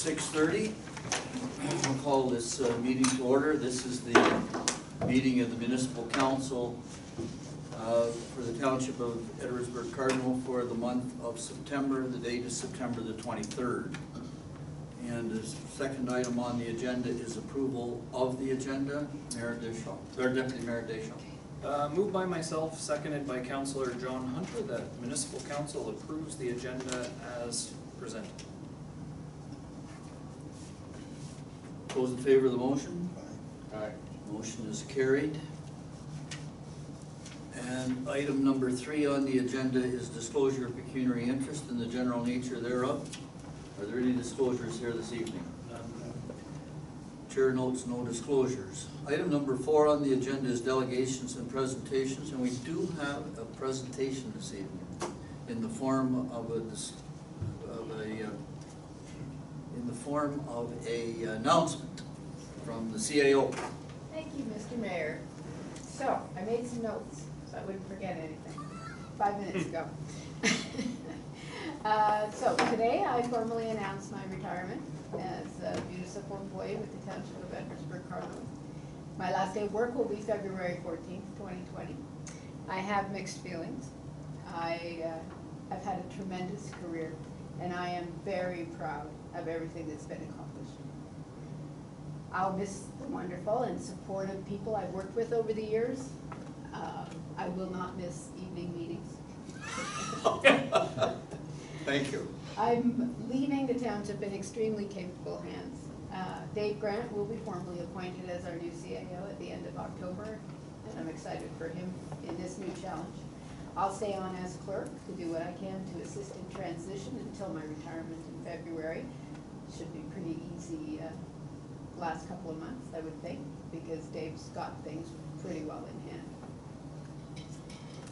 6:30. We'll call this meeting to order. This is the meeting of the Municipal Council for the Township of Edwardsburg Cardinal for the month of September. The date is September the 23rd. And the second item on the agenda is approval of the agenda. Mayor Deschamps, or Deputy Mayor Deschamps. Moved by myself, seconded by Councillor John Hunter, that Municipal Council approves the agenda as presented. Those in favor of the motion? Aye. Motion is carried. And item number 3 on the agenda is disclosure of pecuniary interest in the general nature thereof. Are there any disclosures here this evening? Chair notes no disclosures. Item number 4 on the agenda is delegations and presentations, and we do have a presentation this evening in the form of a announcement from the CAO. Thank you, Mr. Mayor. So, I made some notes, so I wouldn't forget anything 5 minutes ago. So today I formally announced my retirement as a municipal employee with the Township of Edwardsburg Cardinal. My last day of work will be February 14th, 2020. I have mixed feelings. I've had a tremendous career, and I am very proud of everything that's been accomplished. I'll miss the wonderful and supportive people I've worked with over the years. I will not miss evening meetings. Thank you. I'm leaving the township in extremely capable hands. Dave Grant will be formally appointed as our new CAO at the end of October, and I'm excited for him in this new challenge. I'll stay on as clerk to do what I can to assist in transition until my retirement in February. Should be pretty easy last couple of months, I would think, because Dave's got things pretty well in hand.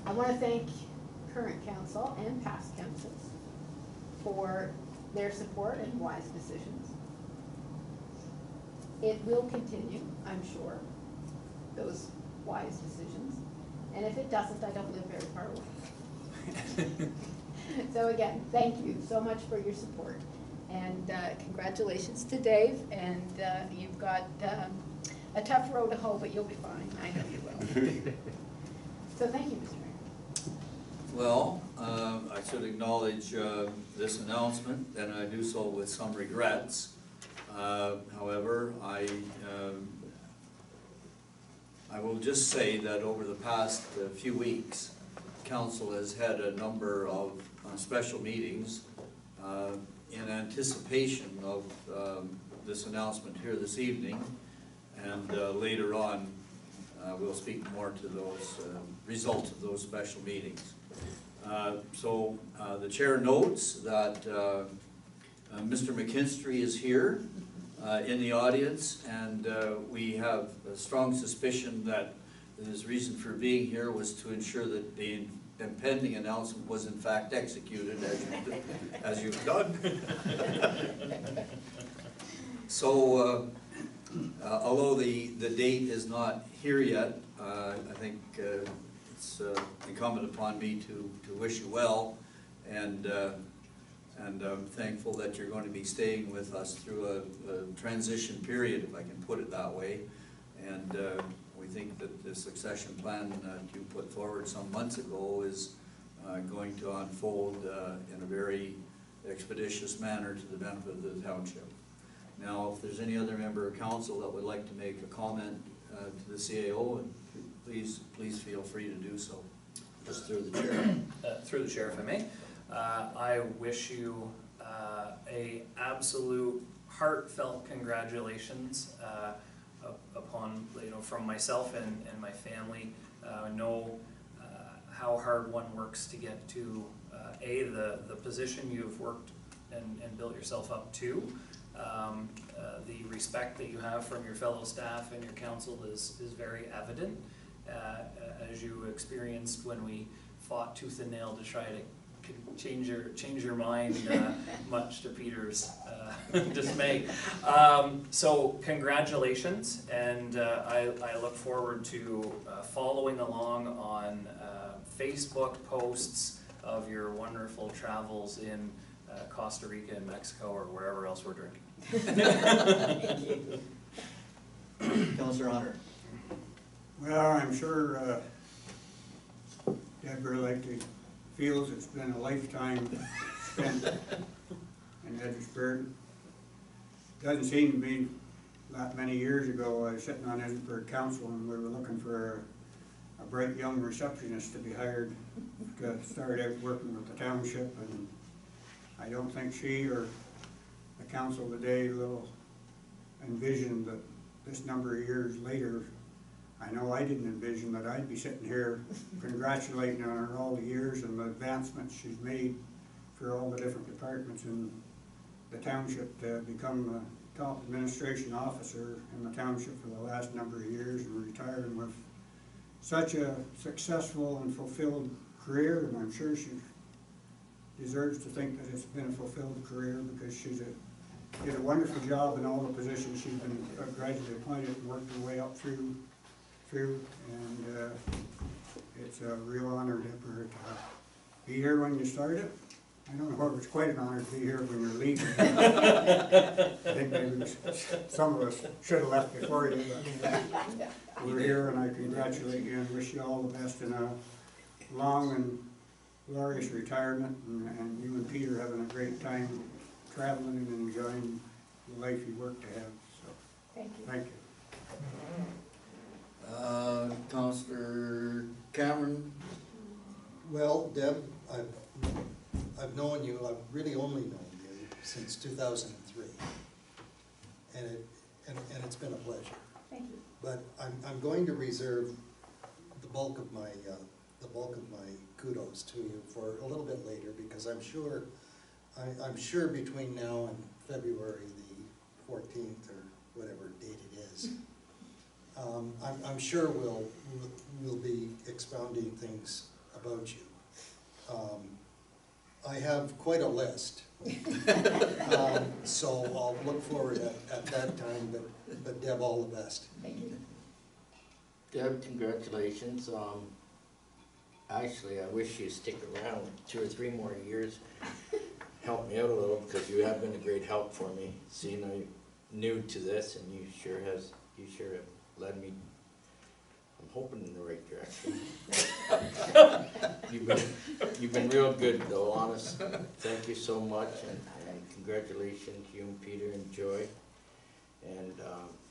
I want to thank current council and past councils for their support and wise decisions. It will continue, I'm sure, those wise decisions. And if it doesn't, I don't live very far away. So again, thank you so much for your support. And congratulations to Dave. And you've got a tough road to hoe, but you'll be fine. I know you will. So thank you, Mr. Mayor. Well, I should acknowledge this announcement, and I do so with some regrets. However, I will just say that over the past few weeks, Council has had a number of special meetings in anticipation of this announcement here this evening, and later on we'll speak more to those results of those special meetings. So the chair notes that Mr. McKinstry is here in the audience, and we have a strong suspicion that his reason for being here was to ensure that the impending announcement was in fact executed as you've done. So although the date is not here yet, I think it's incumbent upon me to wish you well, and I'm thankful that you're going to be staying with us through a transition period, if I can put it that way. And we think that the succession plan you put forward some months ago is going to unfold in a very expeditious manner to the benefit of the township. Now, if there's any other member of council that would like to make a comment to the CAO, please feel free to do so. Just through the chair. Through the chair, if I may. I wish you a absolute heartfelt congratulations upon, from myself and my family. Know how hard one works to get to the position you've worked and built yourself up to. The respect that you have from your fellow staff and your council is very evident, as you experienced when we fought tooth and nail to try to change your mind, much to Peter's dismay. So congratulations, and I look forward to following along on Facebook posts of your wonderful travels in Costa Rica and Mexico or wherever else we're drinking. Councillor Hunter. Well, I'm sure Deborah likely feels it's been a lifetime spent in Edwardsburg. Doesn't seem to be that many years ago, I was sitting on Edinburgh Council and we were looking for a bright young receptionist to be hired to start out working with the township, and I don't think she or the council today will envision that this number of years later, I know I didn't envision that I'd be sitting here congratulating her on all the years and the advancements she's made for all the different departments in the township to become the top administration officer in the township for the last number of years and retiring with such a successful and fulfilled career, and I'm sure she deserves to think that it's been a fulfilled career because she's did a wonderful job in all the positions she's been gradually appointed and worked her way up through, and it's a real honor to be here when you started. I don't know if it's quite an honor to be here when you're leaving. I think maybe some of us should have left before you, but we're here, and I congratulate you and wish you all the best in a long and glorious retirement, and you and Peter having a great time traveling and enjoying the life you work to have. So, Thank you. thank you. Councillor Cameron. Well, Deb, I've known you, I've really only known you since 2003, and it's been a pleasure. Thank you. But I'm going to reserve the bulk of my kudos to you for a little bit later, because I'm sure between now and February the 14th or whatever date it is, I'm sure we'll be expounding things about you. I have quite a list, so I'll look forward at that time, but Deb, all the best. Thank you. Deb, congratulations. Actually, I wish you'd stick around 2 or 3 more years. Help me out a little, because you have been a great help for me. Seeing I'm new to this, and you sure have led me, I'm hoping, in the right direction. You've been real good though, honest. Thank you so much, and congratulations, you and Peter and Joy. And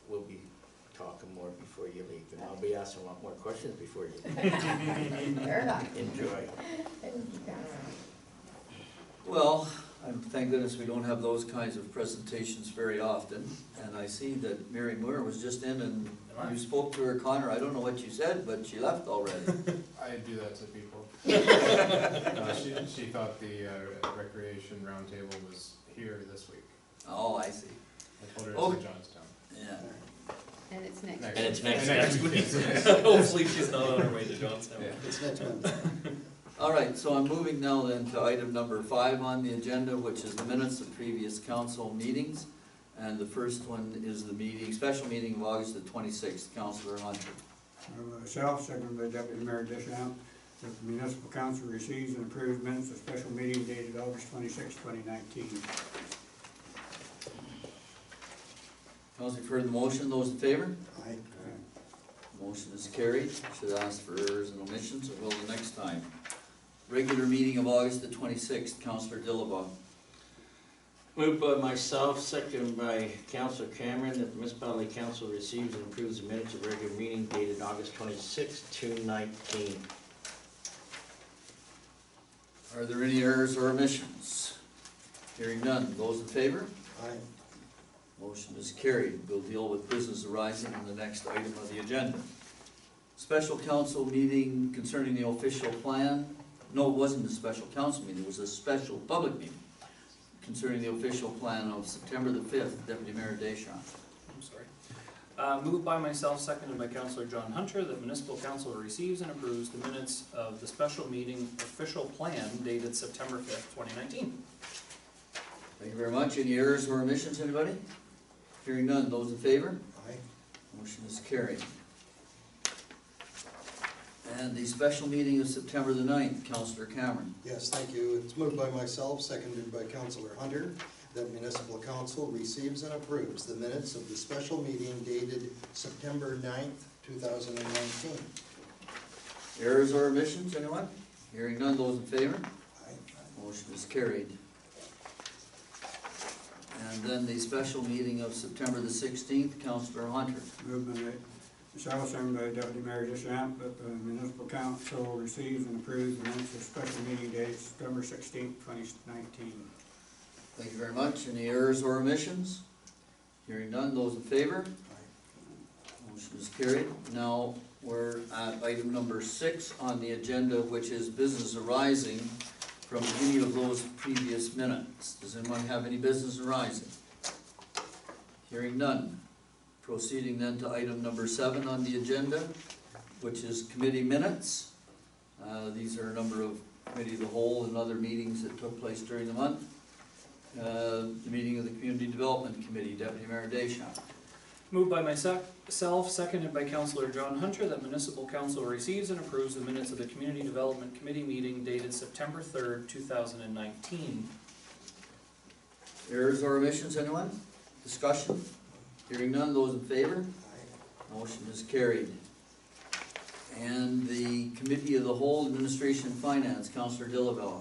we'll be talking more before you leave, and I'll be asking a lot more questions before you leave. Fair enough. Enjoy. Thank you, guys. Well, thank goodness we don't have those kinds of presentations very often. And I see that Mary Moore was just in and you spoke to her, Connor. I don't know what you said, but she left already. I do that to people. She thought the recreation roundtable was here this week. Oh, I see. I told her it's Oh. in Johnstown. Yeah. And it's next. Next And it's week. next week. Hopefully she's not on her way to Johnstown. Yeah. It's next Monday. All right, so I'm moving now then to item number 5 on the agenda, which is the minutes of previous council meetings. And the first one is the special meeting of August the 26th, Councillor Hunter. Myself, seconded by Deputy Mayor Deschamps, that the municipal council receives and approves minutes of special meeting dated August 26, 2019. Councillor, you've heard the motion. Those in favor? Aye. Motion is carried. Should ask for errors and omissions, or will the next time. Regular meeting of August the 26th, Councillor Dillabaugh. Moved by myself, seconded by Councillor Cameron, that the Municipality Council receives and approves the minutes of regular meeting dated August 26, 2019. Are there any errors or omissions? Hearing none. Those in favor? Aye. Motion is carried. We'll deal with business arising in the next item of the agenda. Special council meeting concerning the official plan. No, it wasn't a special council meeting, it was a special public meeting concerning the official plan of September the 5th, Deputy Mayor Deschamps. I'm sorry. Moved by myself, seconded by Councillor John Hunter, that municipal council receives and approves the minutes of the special meeting official plan dated September 5th, 2019. Thank you very much. Any errors or omissions, anybody? Hearing none. Those in favor? Aye. Motion is carried. And the special meeting of September the 9th, Councillor Cameron. Yes, thank you. It's moved by myself, seconded by Councillor Hunter, that municipal council receives and approves the minutes of the special meeting dated September 9th, 2019. Errors or omissions, anyone? Hearing none, those in favor? Aye. Motion is carried. And then the special meeting of September the 16th, Councillor Hunter. Movement by myself, second by Deputy Mayor Deschamps, that the municipal council receives and approves the minutes of special meeting date September 16th, 2019. Thank you very much. Any errors or omissions? Hearing none, those in favor? Motion is carried. Now, we're at item number 6 on the agenda, which is business arising from any of those previous minutes. Does anyone have any business arising? Hearing none. Proceeding then to item number 7 on the agenda, which is committee minutes. These are a number of committee of the whole and other meetings that took place during the month. The meeting of the Community Development Committee, Deputy Mayor Deschamps. Moved by myself, seconded by Councillor John Hunter, that municipal council receives and approves the minutes of the Community Development Committee meeting dated September 3rd, 2019. Errors or omissions, anyone? Discussion? Hearing none, those in favor? Aye. Motion is carried. And the Committee of the Whole, Administration and Finance, Councillor Dillabella.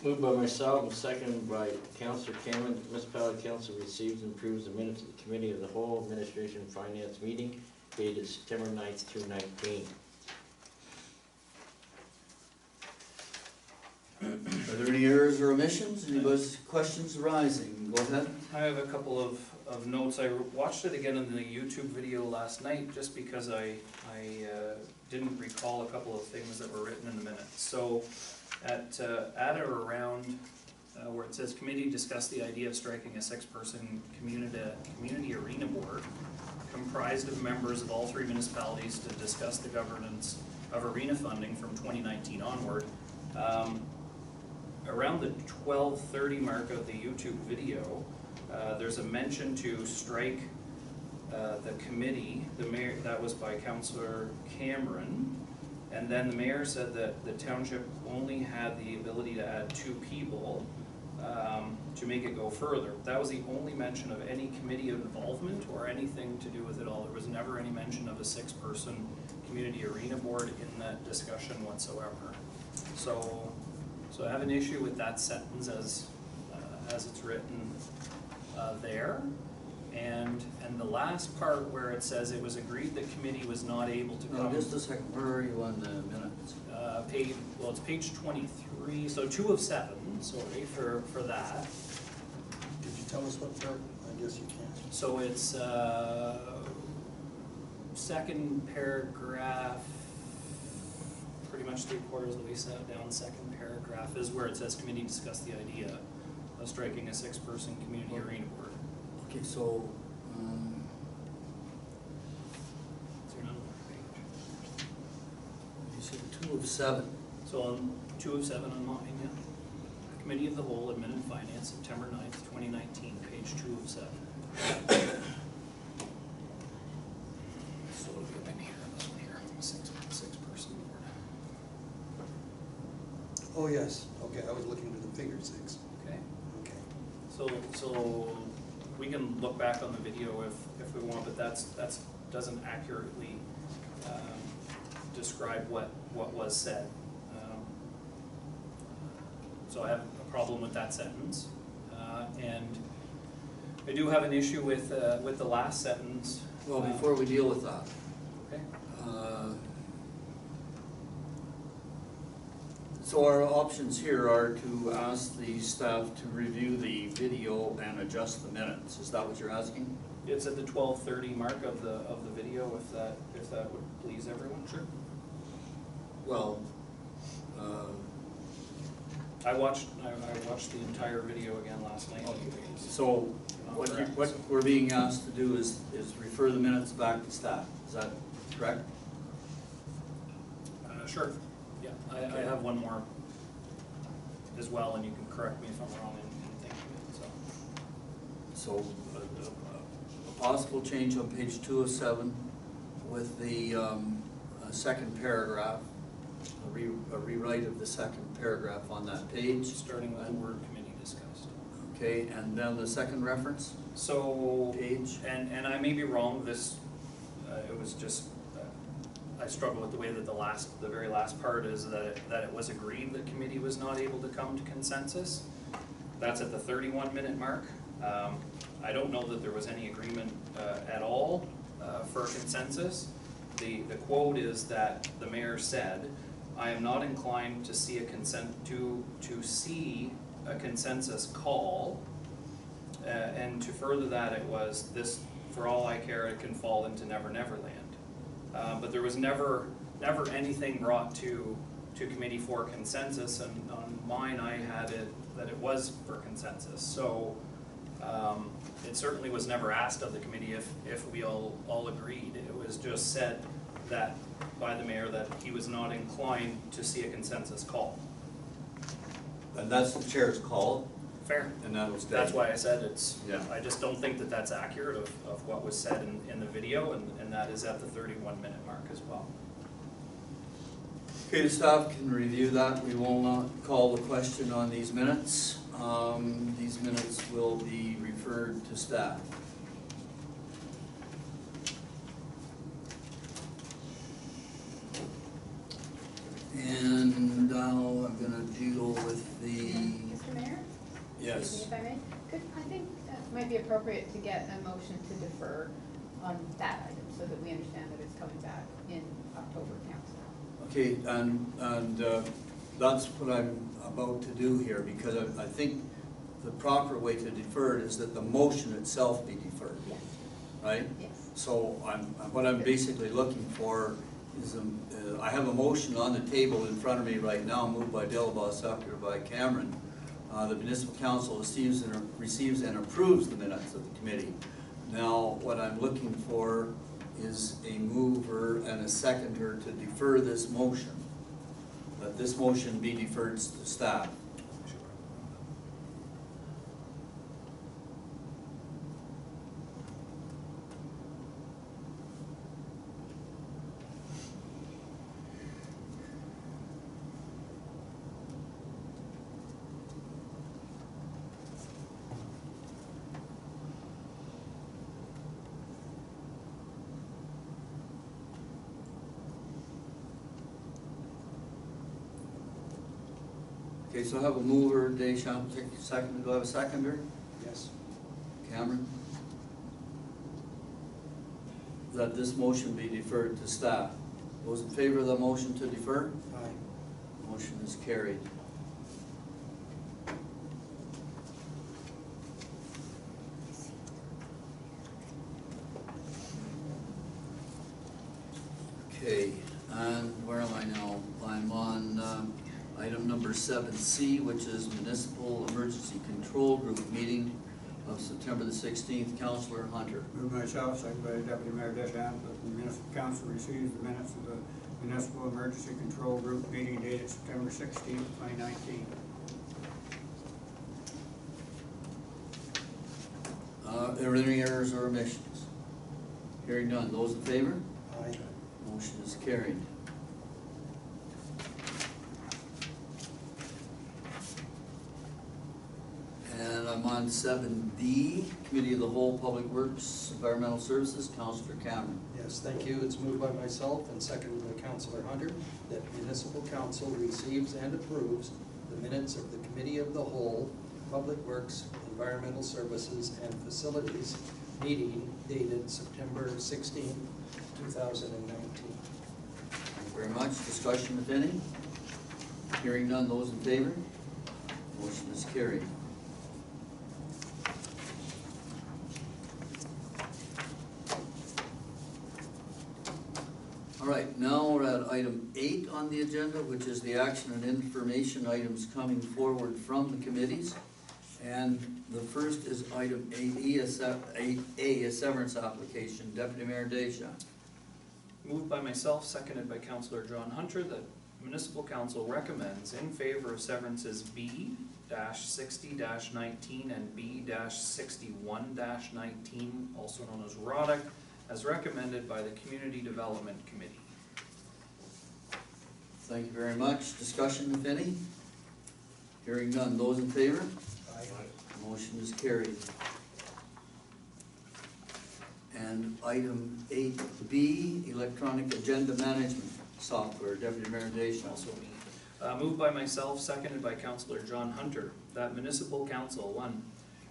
Moved by myself and seconded by Councillor Cameron, the municipality council receives and approves the minutes of the Committee of the Whole Administration and Finance meeting dated September 9th, 2019. Are there any errors or omissions? Any questions arising? Go ahead. I have a couple of notes. I watched it again in the YouTube video last night just because I didn't recall a couple of things that were written in the minutes. So at or around where it says committee discussed the idea of striking a 6-person community arena board comprised of members of all 3 municipalities to discuss the governance of arena funding from 2019 onward. Around the 12:30 mark of the YouTube video, there's a mention to strike the committee. The mayor, that was by Councillor Cameron, and then the mayor said that the township only had the ability to add 2 people to make it go further. That was the only mention of any committee involvement or anything to do with it all. There was never any mention of a 6-person community arena board in that discussion whatsoever. So I have an issue with that sentence as it's written there. And the last part where it says it was agreed the committee was not able to come. No, just a second. Where are you on the minutes? It's page 23, so 2 of 7, sorry for that. Did you tell us what part? I guess you can't. So it's second paragraph, pretty much 3/4 of the way set down. Second paragraph is where it says committee discussed the idea of striking a 6-person community arena board. Okay, so, Is there another page? you said 2 of 7. So on 2 of 7 on mine, yeah. Committee of the Whole, Admin and Finance, September 9th, 2019, page 2 of 7. So it'll be in here, this one here, 6-person board. Oh, yes, okay, I was looking to the figure 6. Okay, Okay. so we can look back on the video if we want, but that's doesn't accurately describe what was said. So I have a problem with that sentence, and I do have an issue with the last sentence. Well, before we deal with that, Okay. so our options here are to ask the staff to review the video and adjust the minutes. Is that what you're asking? It's at the 12:30 mark of the video, if that would please everyone. Sure. Well, I watched the entire video again last night. so what we're being asked to do is refer the minutes back to staff. Is that correct? Sure. Yeah, I have one more as well, and you can correct me if I'm wrong in thinking it, so. So a possible change on page 2 of 7 with the second paragraph, a rewrite of the second paragraph on that page. Starting with the word committee discussed. Okay, and then the second reference So, page. and I may be wrong, this, it was just, I struggle with the way that the very last part is that it was agreed that committee was not able to come to consensus. That's at the 31-minute mark. I don't know that there was any agreement at all for consensus. The quote is that the mayor said, "I am not inclined to see to see a consensus call." And to further that, it was this, "For all I care, it can fall into Never Never Land." But there was never anything brought to committee for consensus, and on mine I had it that it was for consensus. So it certainly was never asked of the committee if we all agreed. It was just said that by the mayor that he was not inclined to see a consensus call. And that's the chair's call, Fair. and that was. That's why I said it's, Yeah. I just don't think that that's accurate of what was said in the video, and that is at the 31-minute mark as well. Okay, the staff can review that. We will not call the question on these minutes. These minutes will be referred to staff. And now I'm gonna deal with the, Mr. Mayor? yes, Excuse me if I may. I think that might be appropriate to get a motion to defer on that item so that we understand that it's coming back in October council. okay, and that's what I'm about to do here, because I think the proper way to defer it is that the motion itself be deferred, Yes. right? Yes. So what I'm basically looking for is, I have a motion on the table in front of me right now, moved by Dillabaugh, seconded by Cameron. The municipal council receives and approves the minutes of the committee. Now, what I'm looking for is a mover and a seconder to defer this motion. That this motion be deferred to staff. Okay, so I have a mover, Deschamps, second, do I have a seconder? Yes. Cameron? That this motion be deferred to staff. Those in favor of the motion to defer? Aye. Motion is carried. Okay, and where am I now? I'm on item number 7C, which is Municipal Emergency Control Group meeting of September the 16th. Councillor Hunter. Move myself, second by Deputy Mayor Deschamps, that the municipal council receives the minutes of the Municipal Emergency Control Group meeting dated September 16th, 2019. Are there any errors or omissions? Hearing none. Those in favor? Aye. Motion is carried. And I'm on 7D, Committee of the Whole, Public Works, Environmental Services, Councillor Cameron. Yes, thank you. It's moved by myself and seconded by Councillor Hunter that municipal council receives and approves the minutes of the Committee of the Whole, Public Works, Environmental Services, and Facilities meeting dated September 16, 2019. Thank you very much. Discussion, if any? Hearing none. Those in favor? Motion is carried. All right, now we're at item 8 on the agenda, which is the action and information items coming forward from the committees. And the first is item 8E, 8A, a severance application. Deputy Mayor Deschamps. Moved by myself, seconded by Councillor John Hunter, that municipal council recommends in favor of severances B-60-19 and B-61-19, also known as RODIC, as recommended by the Community Development Committee. Thank you very much. Discussion, if any? Hearing none. Those in favor? Aye. Motion is carried. And item 8B, electronic agenda management software. Deputy Mayor Deschamps. Also me. Moved by myself, seconded by Councillor John Hunter, that Municipal Council, 1,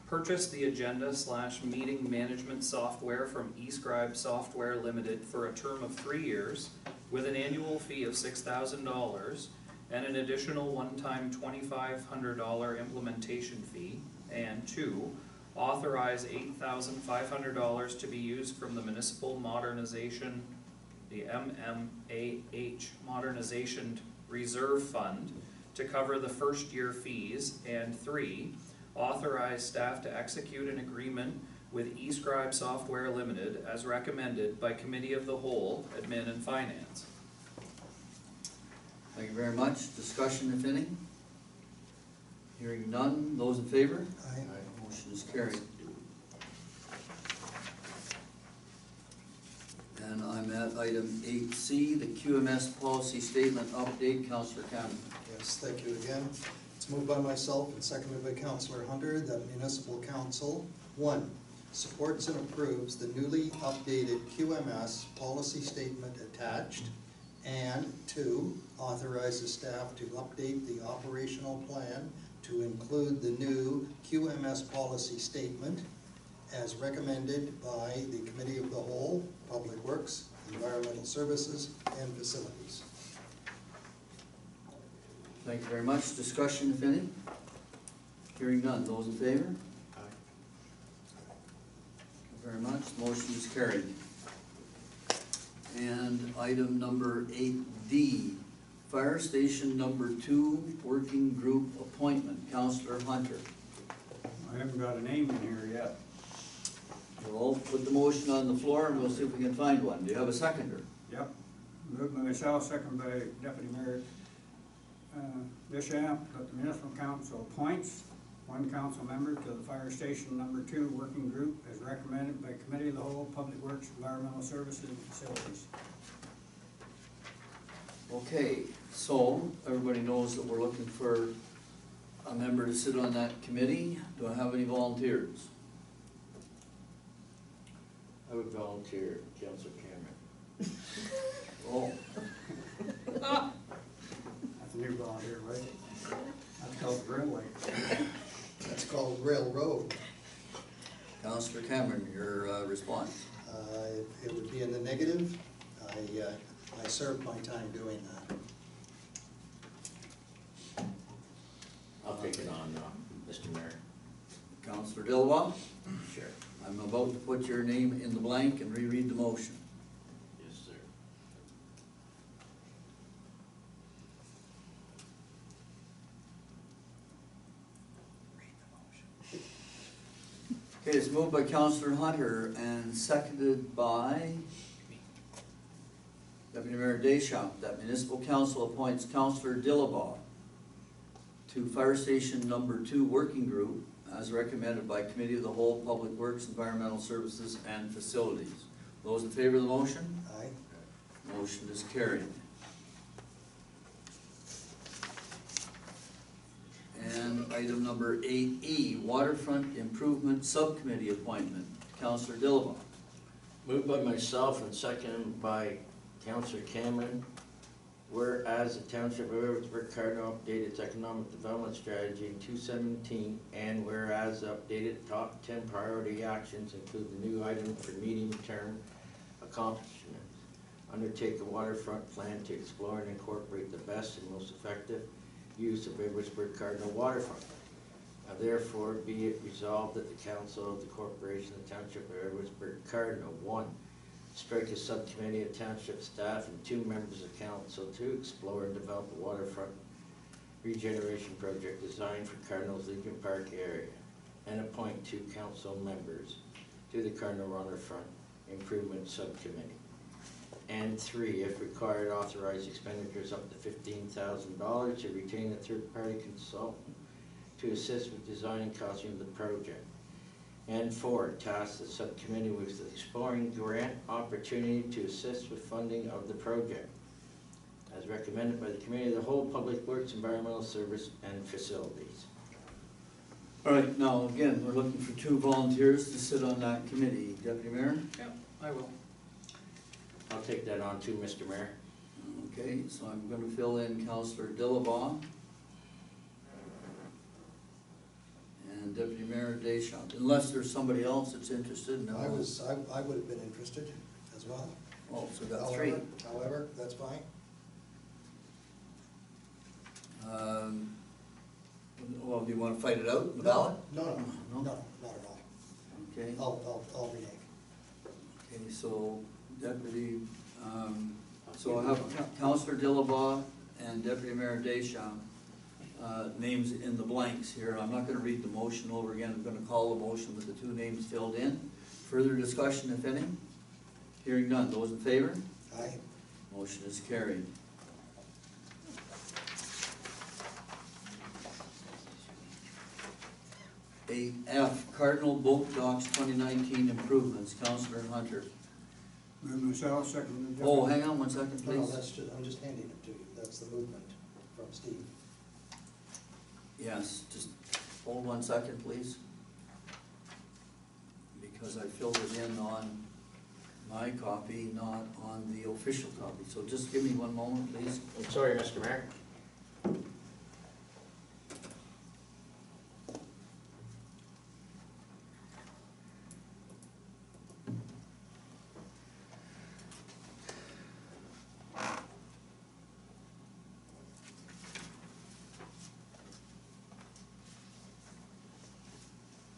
purchase the agenda/meeting management software from eScribe Software Limited for a term of 3 years with an annual fee of $6,000 and an additional one-time $2,500 implementation fee. And 2, authorize $8,500 to be used from the Municipal Modernization, the MMAH Modernization Reserve Fund to cover the first year fees. And 3, authorize staff to execute an agreement with eScribe Software Limited as recommended by Committee of the Whole, Admin and Finance. Thank you very much. Discussion, if any? Hearing none. Those in favor? Aye. Motion is carried. And I'm at item 8C, the QMS policy statement update. Councillor Cameron. Yes, thank you again. It's moved by myself and seconded by Councillor Hunter that Municipal Council, 1, supports and approves the newly updated QMS policy statement attached, and 2, authorizes staff to update the operational plan to include the new QMS policy statement as recommended by the Committee of the Whole, Public Works, Environmental Services, and Facilities. Thank you very much. Discussion, if any? Hearing none. Those in favor? Aye. Thank you very much. Motion is carried. And item number 8D, Fire Station number 2, Working Group Appointment. Councillor Hunter. I haven't got a name in here yet. We'll put the motion on the floor and we'll see if we can find one. Do you have a seconder? Yep. Moved by myself, second by Deputy Mayor Deschamps, that the Municipal Council appoints 1 council member to the Fire Station number 2 Working Group as recommended by Committee of the Whole, Public Works, Environmental Services, and Facilities. Okay, so everybody knows that we're looking for a member to sit on that committee. Do I have any volunteers? I would volunteer Councillor Cameron. Oh, That's a new volunteer, right? That's called railway. That's called Railroad. Councillor Cameron, your response. It would be in the negative. I served my time doing that. I'll take it on, Mr. Mayor. Councillor Dillawa, Sure. I'm about to put your name in the blank and reread the motion. Yes, sir. Okay, it's moved by Councillor Hunter and seconded by Deputy Mayor Deschamps that Municipal Council appoints Councillor Dillabaugh to Fire Station number 2 Working Group as recommended by Committee of the Whole, Public Works, Environmental Services, and Facilities. Those in favor of the motion? Aye. Motion is carried. And item number 8E, Waterfront Improvement Subcommittee Appointment. Councillor Dillabaugh. Moved by myself and seconded by Councillor Cameron. Whereas the Township of Edwardsburg Cardinal updated its economic development strategy in 2017, and whereas the updated top 10 priority actions include the new items for medium-term accomplishments. Undertake a waterfront plan to explore and incorporate the best and most effective use of Edwardsburg Cardinal waterfront. Now therefore be it resolved that the Council of the Corporation of the Township of Edwardsburg Cardinal, 1, strike a subcommittee of township staff and 2 members of council to explore and develop a waterfront regeneration project designed for Cardinal's Legion Park area, and appoint 2 council members to the Cardinal Waterfront Improvement Subcommittee. And 3, if required, authorize expenditures up to $15,000 to retain a third-party consultant to assist with design and costing of the project. And 4, task the subcommittee with exploring grant opportunity to assist with funding of the project. as recommended by the Committee of the Whole, Public Works, Environmental Service, and Facilities. All right, now, again, we're looking for 2 volunteers to sit on that committee. Deputy Mayor? Yeah, I will. I'll take that on too, Mr. Mayor. Okay, so I'm gonna fill in Counselor Dillabaugh. And Deputy Mayor Deschamps, unless there's somebody else that's interested. No. I would have been interested as well. Oh, so we got 3. However, that's fine. Well, do you wanna fight it out in the ballot? No, No? not at all. Okay, I'll renege. okay, so Deputy, so I have Counselor Dillabaugh and Deputy Mayor Deschamps, names in the blanks here. I'm not gonna read the motion over again, I'm gonna call the motion with the 2 names filled in. Further discussion, if any? Hearing none, those in favor? Aye. Motion is carried. AF, Cardinal Boat Docks 2019 improvements, Counselor Hunter. Move myself, second. the Oh, deputy. hang on one second, No, please. that's just, I'm just handing it to you. That's the movement from Steve. Yes, just hold 1 second, please. Because I filled it in on my copy, not on the official copy. So just give me 1 moment, please. I'm sorry, Mr. Mayor.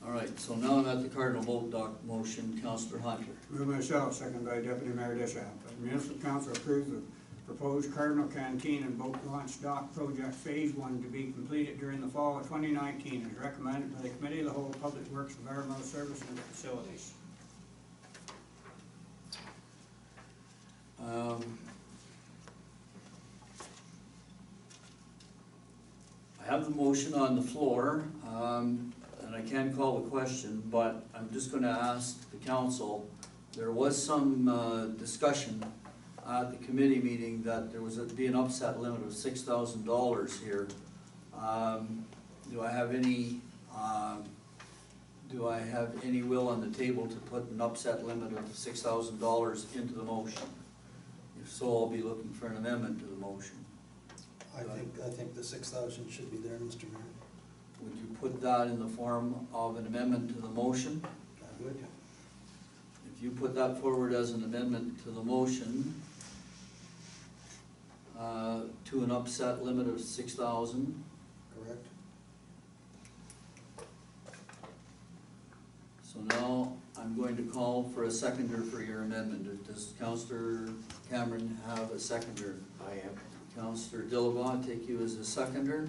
All right, so now I'm at the Cardinal Boat Dock motion, Counselor Hunter. Move myself, second by Deputy Mayor Deschamps. The municipal council approves the proposed Cardinal Canteen and Boat Launch Dock Project Phase 1 to be completed during the fall of 2019 as recommended by the Committee of the Whole, Public Works, Environmental Service, and Facilities. I have the motion on the floor, and I can call the question, but I'm just gonna ask the council, there was some discussion at the committee meeting that there was be an upset limit of $6,000 here. Do I have any will on the table to put an upset limit of $6,000 into the motion? If so, I'll be looking for an amendment to the motion. I think the 6,000 should be there, Mr. Mayor. Would you put that in the form of an amendment to the motion? I would. If you put that forward as an amendment to the motion, to an upset limit of 6,000, Correct? so now I'm going to call for a seconder for your amendment. Does Councillor Cameron have a seconder? I am. Councillor Dillabaugh, take you as a seconder.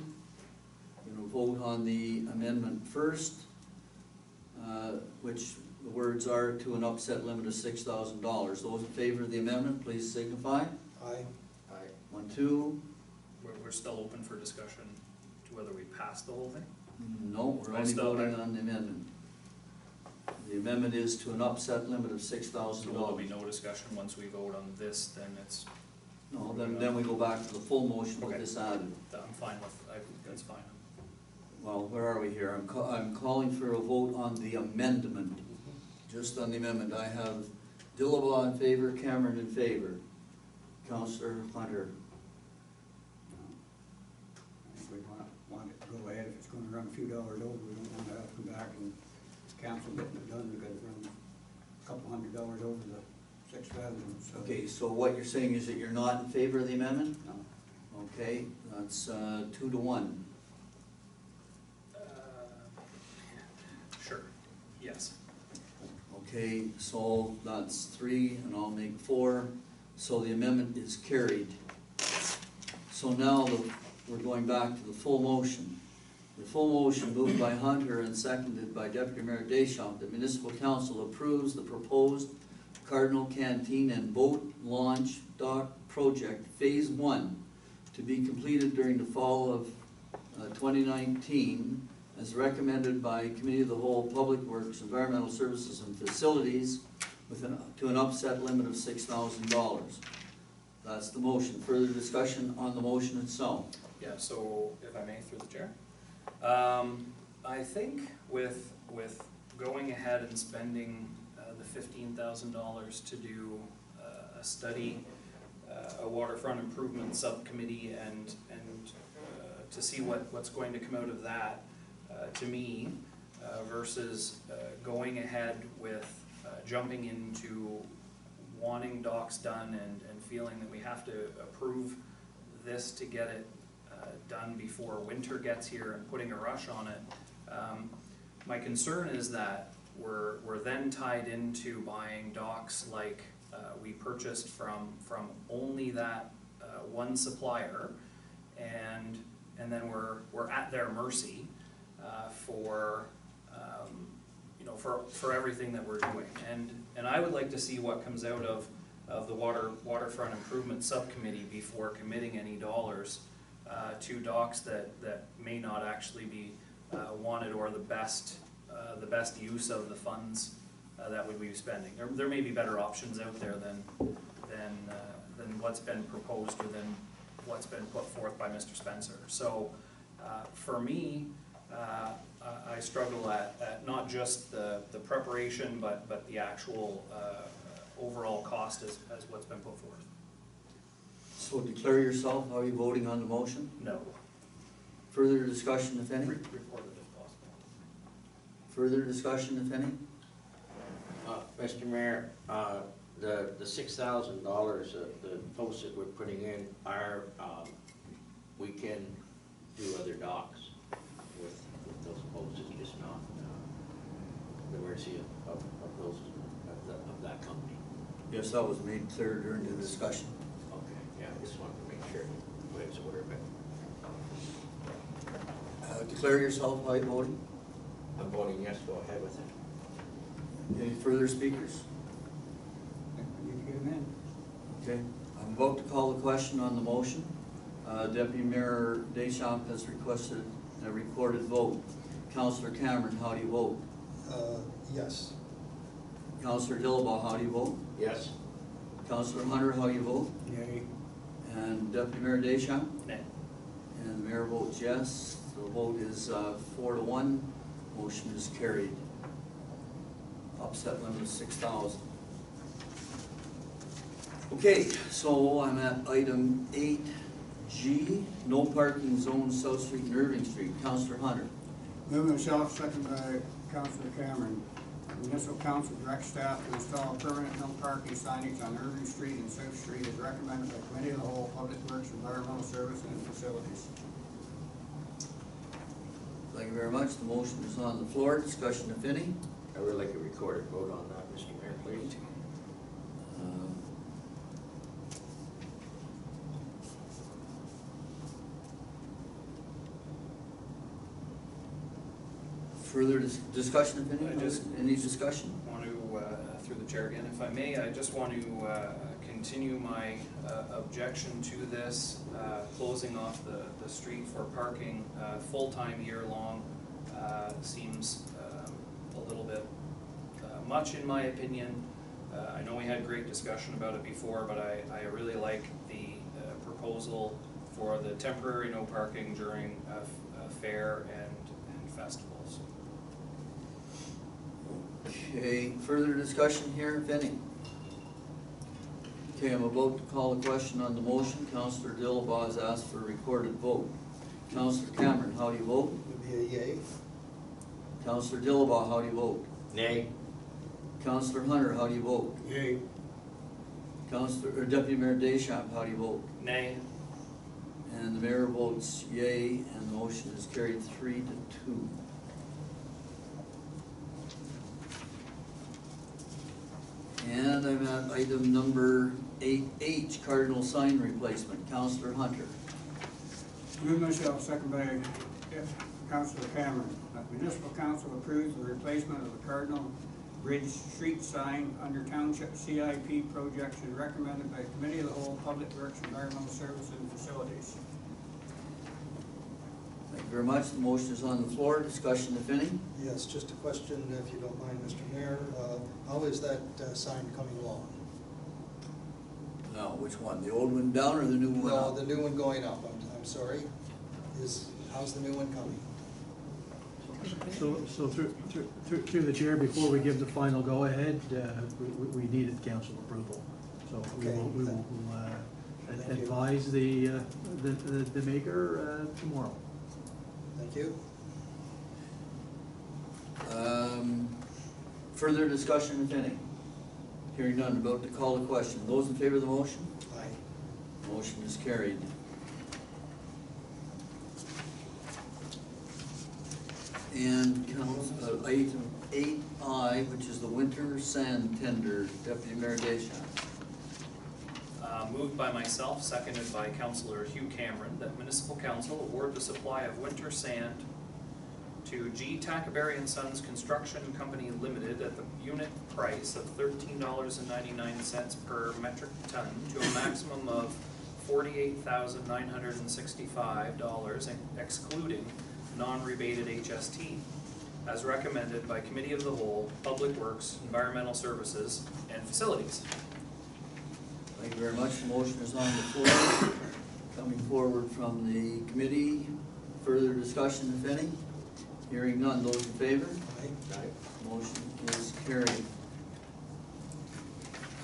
We're gonna vote on the amendment first, which the words are to an upset limit of $6,000. Those in favor of the amendment, please signify. Aye. Aye. 1, 2. We're still open for discussion to whether we pass the whole thing. No, we're I only still- voting on the amendment. The amendment is to an upset limit of So $6,000. will there be no discussion once we vote on this, then it's, No, then we go back to the full motion with Okay. this added. I'm fine with, that's fine. Well, where are we here? I'm calling for a vote on the amendment, just on the amendment. I have Dillabaugh in favor, Cameron in favor. Councillor Hunter. I think we want it to go ahead. If it's gonna run a few dollars over, we don't want to have to come back and council getting it done because it runs a couple $100 over the 6,000, so. Okay, so what you're saying is that you're not in favor of the amendment? No. Okay, that's 2 to 1. Sure, yes. Okay, so that's 3, and I'll make 4, so the amendment is carried. So now we're going back to the full motion. The full motion moved by Hunter and seconded by Deputy Mayor Deschamps. The municipal council approves the proposed Cardinal Canteen and Boat Launch Dock Project Phase 1 to be completed during the fall of 2019 as recommended by Committee of the Whole, Public Works, Environmental Services and Facilities to an upset limit of $6,000. That's the motion. Further discussion on the motion itself? Yeah, so if I may, through the chair. I think with going ahead and spending the $15,000 to do a study, a waterfront improvement subcommittee, and to see what's going to come out of that, to me, versus going ahead with jumping into wanting docks done and feeling that we have to approve this to get it done before winter gets here and putting a rush on it. My concern is that we're then tied into buying docks like we purchased from only that one supplier, and then we're at their mercy for you know, for everything that we're doing. And I would like to see what comes out of the waterfront improvement subcommittee before committing any dollars to docks that may not actually be wanted, or the best use of the funds that we would be spending. There may be better options out there than what's been proposed, or than what's been put forth by Mr. Spencer. So for me, I struggle at not just the preparation, but the actual overall cost as what's been put forth. So declare yourself. How are you voting on the motion? No. Further discussion, if any? Report it if possible. Further discussion, if any? Mr. Mayor, the $6,000, the posts that we're putting in are, we can do other docks with those posts, it's just not the mercy of those, of that company. Yes, that was made clear during the discussion. Okay, yeah, I just wanted to make sure we was aware of it. Declare yourself. How are you voting? I'm voting yes, go ahead with it. Any further speakers? We need to get them in. Okay, I'm about to call the question on the motion. Deputy Mayor Deschamps has requested a recorded vote. Councillor Cameron, how do you vote? Yes. Councillor Dillabaugh, how do you vote? Yes? Councillor Hunter, how do you vote? Yay. And Deputy Mayor Deschamps? Nay. And the mayor votes yes. The vote is 4-1. Motion is carried. Upset limit of 6,000. Okay, so I'm at item 8G, no parking zone, South Street and Irving Street. Councillor Hunter. Move myself, second by Councilor Cameron. Municipal Council directs staff to install permanent no parking signage on Irving Street and South Street as recommended by Committee of the Whole, Public Works, Environmental Services and Facilities. Thank you very much. The motion is on the floor. Discussion, if any. I would like a recorded vote on that, Mr. Mayor, please. Further discussion, if any? I just- Any discussion? Want to, through the chair again, if I may, I just want to continue my objection to this, closing off the street for parking full-time year-long seems a little bit much in my opinion. I know we had great discussion about it before, but I really like the proposal for the temporary no parking during a fair and festivals. Okay, further discussion here, if any? Okay, I'm about to call the question on the motion. Councillor Dillabaugh has asked for a recorded vote. Councillor Cameron, how do you vote? Would be a yay. Councillor Dillabaugh, how do you vote? Nay? Councillor Hunter, how do you vote? Yay. Deputy Mayor Deschamps, how do you vote? Nay. And the mayor votes yea, and the motion is carried 3-2. And I'm at item number 8H, cardinal sign replacement. Councillor Hunter. Move myself, second by Councilor Cameron. That municipal council approves the replacement of the Cardinal Bridge street sign under township CIP projects as recommended by Committee of the Whole, Public Works, Environmental Services and Facilities. Thank you very much. The motion is on the floor. Discussion, if any. Yes, just a question, if you don't mind, Mr. Mayor. How is that sign coming along? No, which one? The old one down or the new one No, up? the new one going up, I'm sorry. How's the new one coming? So through the chair, before we give the final go-ahead, we needed council approval. So we Okay. will Thank you. advise the maker tomorrow. Thank you. Further discussion, if any? Hearing none, about to call the question. Those in favor of the motion? Aye. Motion is carried. And item 8I, which is the winter sand tender, Deputy Mayor Deschamps. Moved by myself, seconded by Councillor Hugh Cameron, that municipal council award the supply of winter sand to G. Tackaberry and Sons Construction Company Limited at the unit price of $13.99 per metric ton to a maximum of $48,965, excluding non-rebated HST, as recommended by Committee of the Whole, Public Works, Environmental Services, and Facilities. Thank you very much. The motion is on the floor. Coming forward from the committee. Further discussion, if any? Hearing none. Those in favor? Aye. Motion is carried.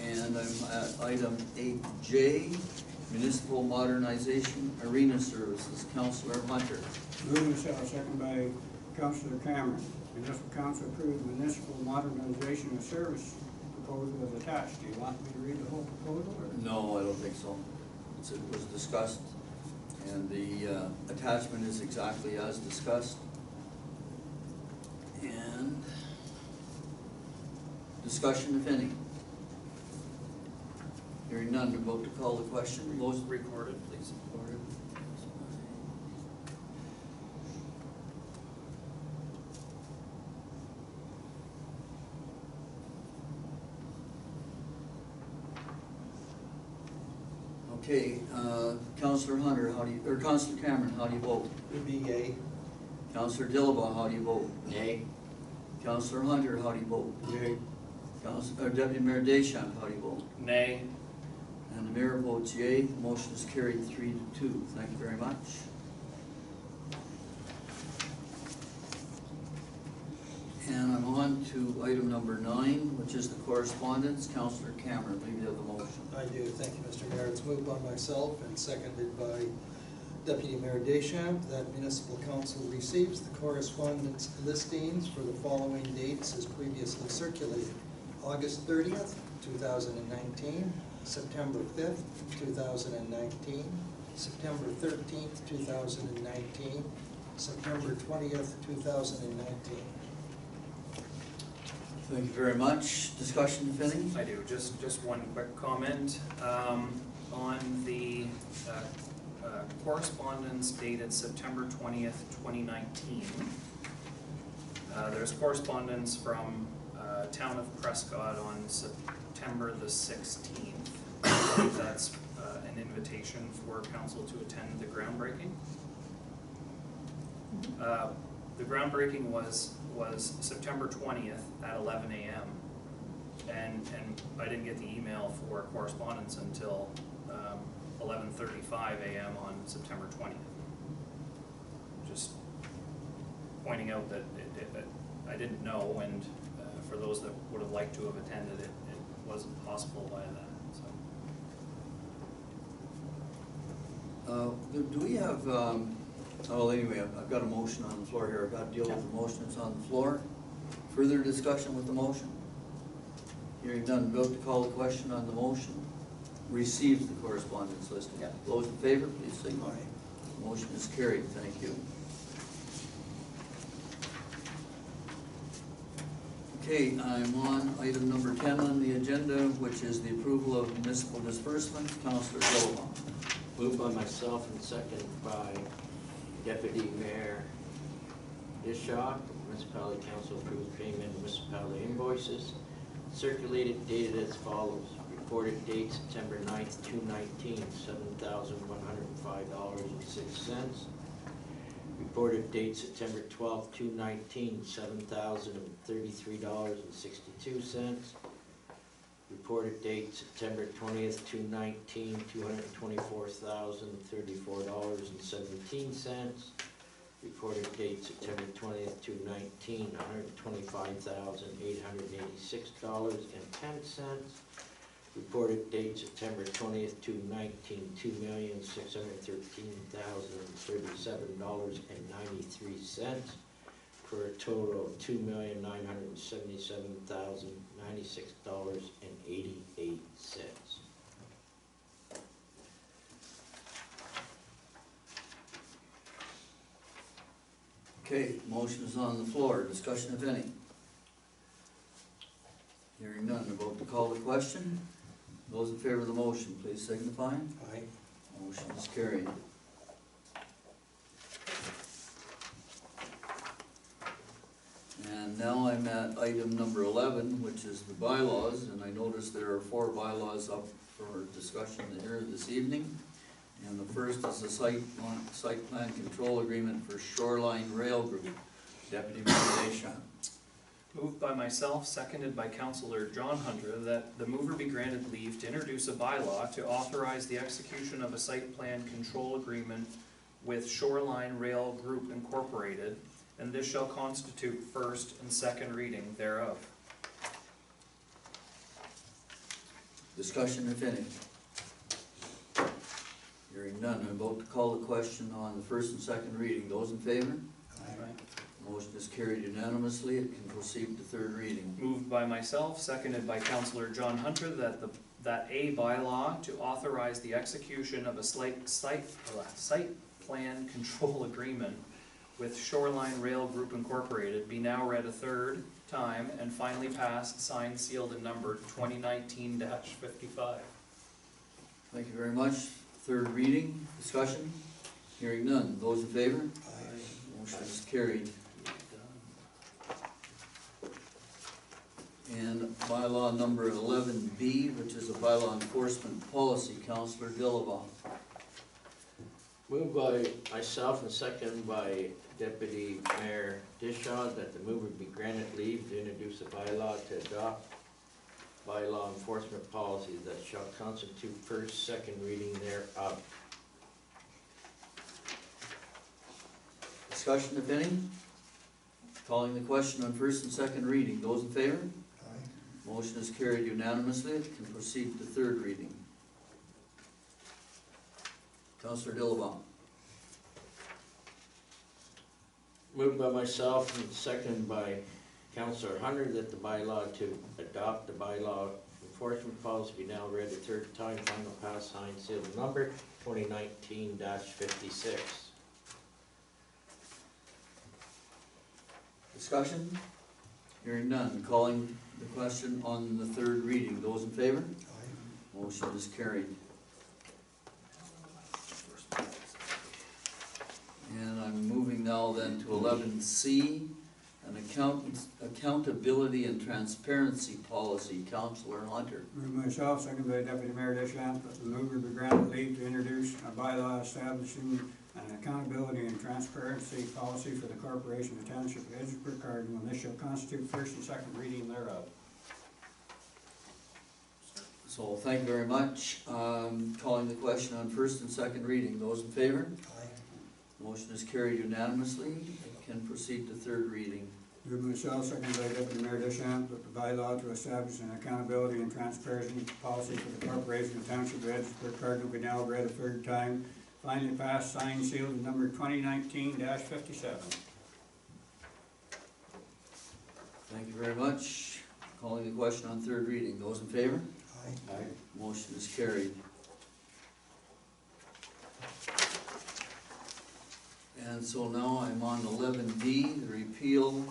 And I'm at item 8J, Municipal Modernization Arena Services. Councillor Hunter. Moving second by Councillor Cameron. Municipal Council approved municipal modernization of service proposal as attached. Do you want me to read the whole proposal, or? No, I don't think so. It was discussed, and the attachment is exactly as discussed. And discussion, if any? Hearing none, to vote to call the question. Those Recorded, please. recorded. Okay, Councillor Hunter, how do you, or Councillor Cameron, how do you vote? Would be yay. Councillor Dillabaugh, how do you vote? Nay? Councillor Hunter, how do you vote? Yay. Deputy Mayor Deschamps, how do you vote? Nay. And the mayor votes yea. The motion is carried 3-2. Thank you very much. And I'm on to item number 9, which is the correspondence. Councillor Cameron, maybe you have the motion. I do, thank you, Mr. Mayor. It's moved by myself and seconded by Deputy Mayor Deschamps that municipal council receives the correspondence listings for the following dates as previously circulated. August 30th, 2019, September 5th, 2019, September 13th, 2019, September 20th, 2019. Thank you very much. Discussion, if any? I do, just one quick comment, on the, correspondence dated September 20th, 2019. There's correspondence from, Town of Prescott on September the 16th. That's, an invitation for council to attend the groundbreaking. The groundbreaking was September 20th at 11 a.m. And I didn't get the email for correspondence until 11:35 a.m. on September 20th. Just pointing out that I didn't know, and for those that would have liked to have attended, it wasn't possible by that, so. Do we have, oh, anyway, I've got a motion on the floor here. I've got to deal with the motion that's on the floor. Further discussion with the motion? Hearing none, vote to call the question on the motion. Receives the correspondence listing. Yeah. Those in favor, please signify. Motion is carried. Thank you. Okay, I'm on item number 10 on the agenda, which is the approval of municipal disbursements. Councillor Dillabaugh. Moved by myself and seconded by Deputy Mayor Deschamps. Municipality Council approves payment of municipality invoices. Circulated, dated as follows. Reported date September 9th, 2019, $7,105.06. Reported date September 12th, 2019, $7,033.62. Reported date September 20th, 2019, $224,034.17. Reported date September 20th, 2019, $125,886.10. Reported date September 20th, 2019, $2,613,037.93, for a total of $2,977,096.88. Okay, motion is on the floor, discussion if any. Hearing none, I vote to call the question. Those in favor of the motion, please signify. Aye. Motion is carried. And now I'm at item number 11, which is the bylaws, and I notice there are 4 bylaws up for discussion here this evening. And the first is the site plan control agreement for Shoreline Rail Group. Deputy Mayor Deschamps. Moved by myself, seconded by Councillor John Hunter, that the mover be granted leave to introduce a bylaw to authorize the execution of a site plan control agreement with Shoreline Rail Group Incorporated, and this shall constitute first and second reading thereof. Discussion if any. Hearing none, I vote to call the question on the first and second reading. Those in favor? Motion is carried unanimously. It can proceed to third reading. Moved by myself, seconded by Councillor John Hunter, that a bylaw to authorize the execution of a site plan control agreement with Shoreline Rail Group Incorporated be now read a third time and finally passed, signed, sealed, and numbered 2019-55. Thank you very much. Third reading, discussion. Hearing none. Those in favor? Aye. Motion is carried. And bylaw number 11B, which is a bylaw enforcement policy, Councillor Dillabaugh. Moved by myself and seconded by Deputy Mayor Dishaw that the mover be granted leave to introduce a bylaw to adopt bylaw enforcement policy that shall constitute first, second reading thereof. Discussion if any? Calling the question on first and second reading. Those in favor? Aye. Motion is carried unanimously. It can proceed to third reading. Councillor Dillabaugh. Moved by myself and seconded by Councillor Hunter that the bylaw to adopt the bylaw enforcement policy be now read a third time, final pass, signed, sealed, and numbered 2019-56. Discussion? Hearing none. Calling the question on the third reading. Those in favor? Aye. Motion is carried. And I'm moving now then to 11C, an accountability and transparency policy, Councillor Hunter. Moved myself, seconded by Deputy Mayor Deschamps, that the mover be granted leave to introduce a bylaw establishing an accountability and transparency policy for the corporation of Township of Edgeworth Cardinal, and this shall constitute first and second reading thereof. So thank you very much. Calling the question on first and second reading. Those in favor? Aye. Motion is carried unanimously. It can proceed to third reading. Moved myself, seconded by Deputy Mayor Deschamps, that the bylaw to establish an accountability and transparency policy for the corporation of Township of Edgeworth Cardinal be now read a third time. Finally passed, signed, sealed, and numbered 2019-57. Thank you very much. Calling the question on third reading. Those in favor? Aye. Motion is carried. And so now I'm on 11D, the repeal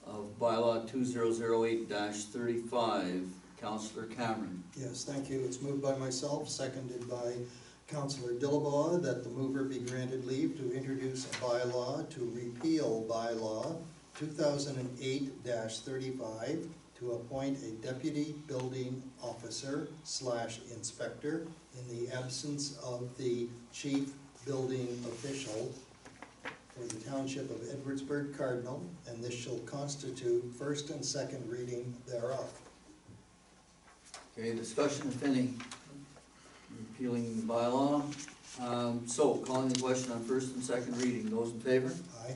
of bylaw 2008-35. Councillor Cameron. Yes, thank you. It's moved by myself, seconded by Councillor Dillabaugh, that the mover be granted leave to introduce a bylaw to repeal bylaw 2008-35 to appoint a deputy building officer / inspector in the absence of the chief building official for the Township of Edwardsburg Cardinal, and this shall constitute first and second reading thereof. Okay, discussion, if any, repealing the bylaw. So, calling the question on first and second reading, those in favor? Aye.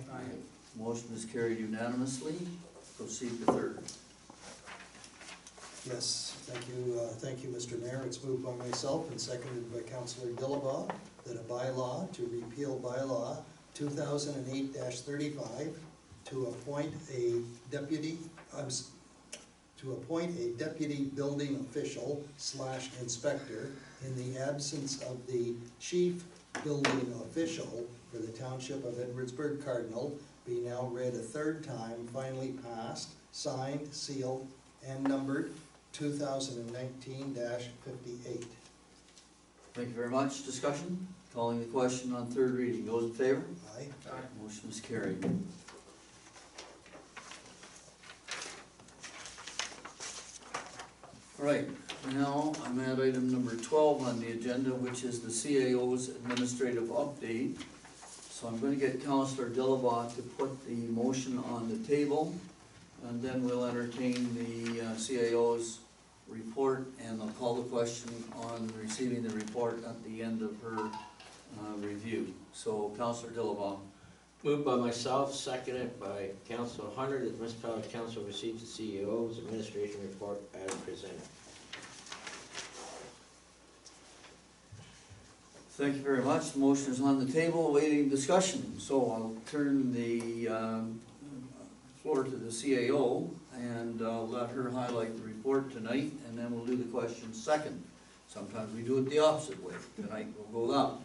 Motion is carried unanimously. Proceed to third. Yes, thank you, Mr. Mayor. It's moved by myself and seconded by Councillor Dillabaugh that a bylaw to repeal bylaw 2008-35 to appoint a deputy building official / inspector in the absence of the chief building official for the township of Edwardsburg Cardinal be now read a third time, finally passed, signed, sealed, and numbered 2019-58. Thank you very much. Discussion? Calling the question on third reading. Those in favor? Aye. Motion is carried. All right, now I'm at item number 12 on the agenda, which is the CAO's administrative update. So I'm gonna get Councillor Dillabaugh to put the motion on the table, and then we'll entertain the CAO's report, and I'll call the question on receiving the report at the end of her review. So, Councillor Dillabaugh. Moved by myself, seconded by Councilor Hunter, that the Municipality Council receives the CEO's administration report as presented. Thank you very much. The motion is on the table, awaiting discussion. So I'll turn the floor to the CAO and let her highlight the report tonight, and then we'll do the questions second. Sometimes we do it the opposite way. Tonight we'll go that way.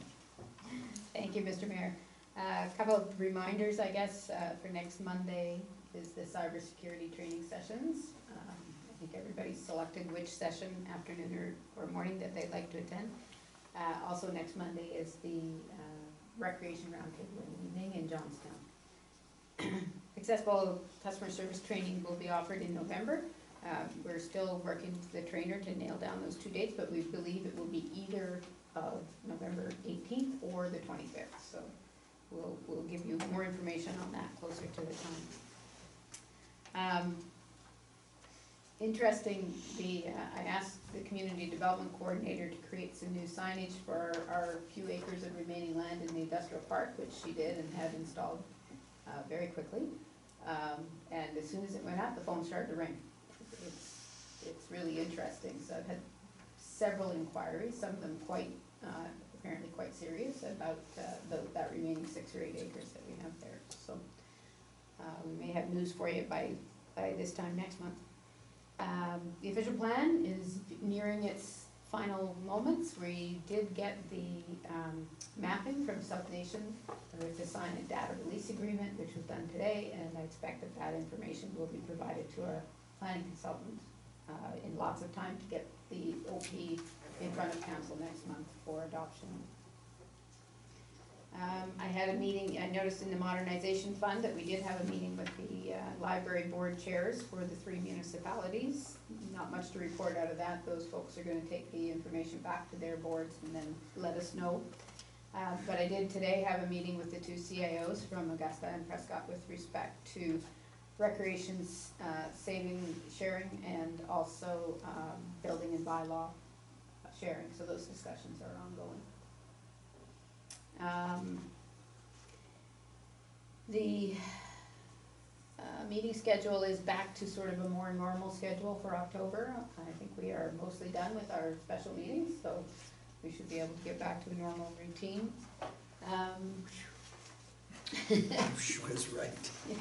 Thank you, Mr. Mayor. A couple of reminders, I guess, for next Monday is the cybersecurity training sessions. I think everybody's selected which session, afternoon or morning, that they'd like to attend. Also next Monday is the recreation roundtable in the evening in Johnstown. Accessible customer service training will be offered in November. We're still working with the trainer to nail down those 2 dates, but we believe it will be either of November 18th or the 25th. So we'll give you more information on that closer to the time. Interesting, I asked the community development coordinator to create some new signage for our few acres of remaining land in the industrial park, which she did and had installed very quickly. And as soon as it went out, the phone started to ring. It's really interesting. So I've had several inquiries, some of them quite, apparently quite serious about that remaining 6 or 8 acres that we have there. So we may have news for you by this time next month. The official plan is nearing its final moments. We did get the mapping from South Nation to sign a data release agreement, which was done today, and I expect that information will be provided to our planning consultant in lots of time to get the OP in front of council next month for adoption. I had a meeting, I noticed in the modernization fund that we did have a meeting with the library board chairs for the 3 municipalities. Not much to report out of that. Those folks are gonna take the information back to their boards and then let us know. But I did today have a meeting with the 2 CIOs from Augusta and Prescott with respect to recreations, sharing, and also building and bylaw sharing. So those discussions are ongoing. The meeting schedule is back to sort of a more normal schedule for October. I think we are mostly done with our special meetings, so we should be able to get back to a normal routine. Was right. Yeah.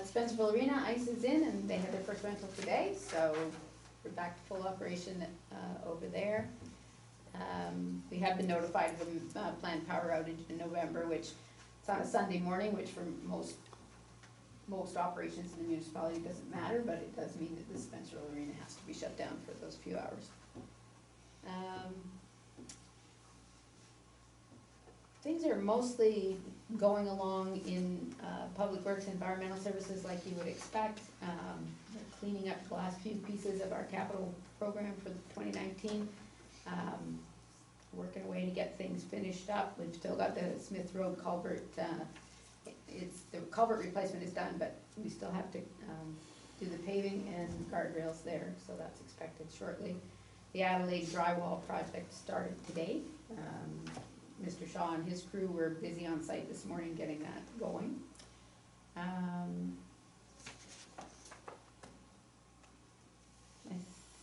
Spencerville Arena, ice is in, and they had their first rental today, so we're back to full operation over there. We have been notified of a planned power outage in November, which it's on a Sunday morning, which for most operations in the municipality doesn't matter, but it does mean that the Spencerville Arena has to be shut down for those few hours. Things are mostly going along in public works and environmental services like you would expect. We're cleaning up the last few pieces of our capital program for 2019. Working away to get things finished up. We've still got the Smith Road culvert. The culvert replacement is done, but we still have to do the paving and guardrails there, so that's expected shortly. The Adelaide drywall project started today. Mr. Shaw and his crew were busy on site this morning getting that going. I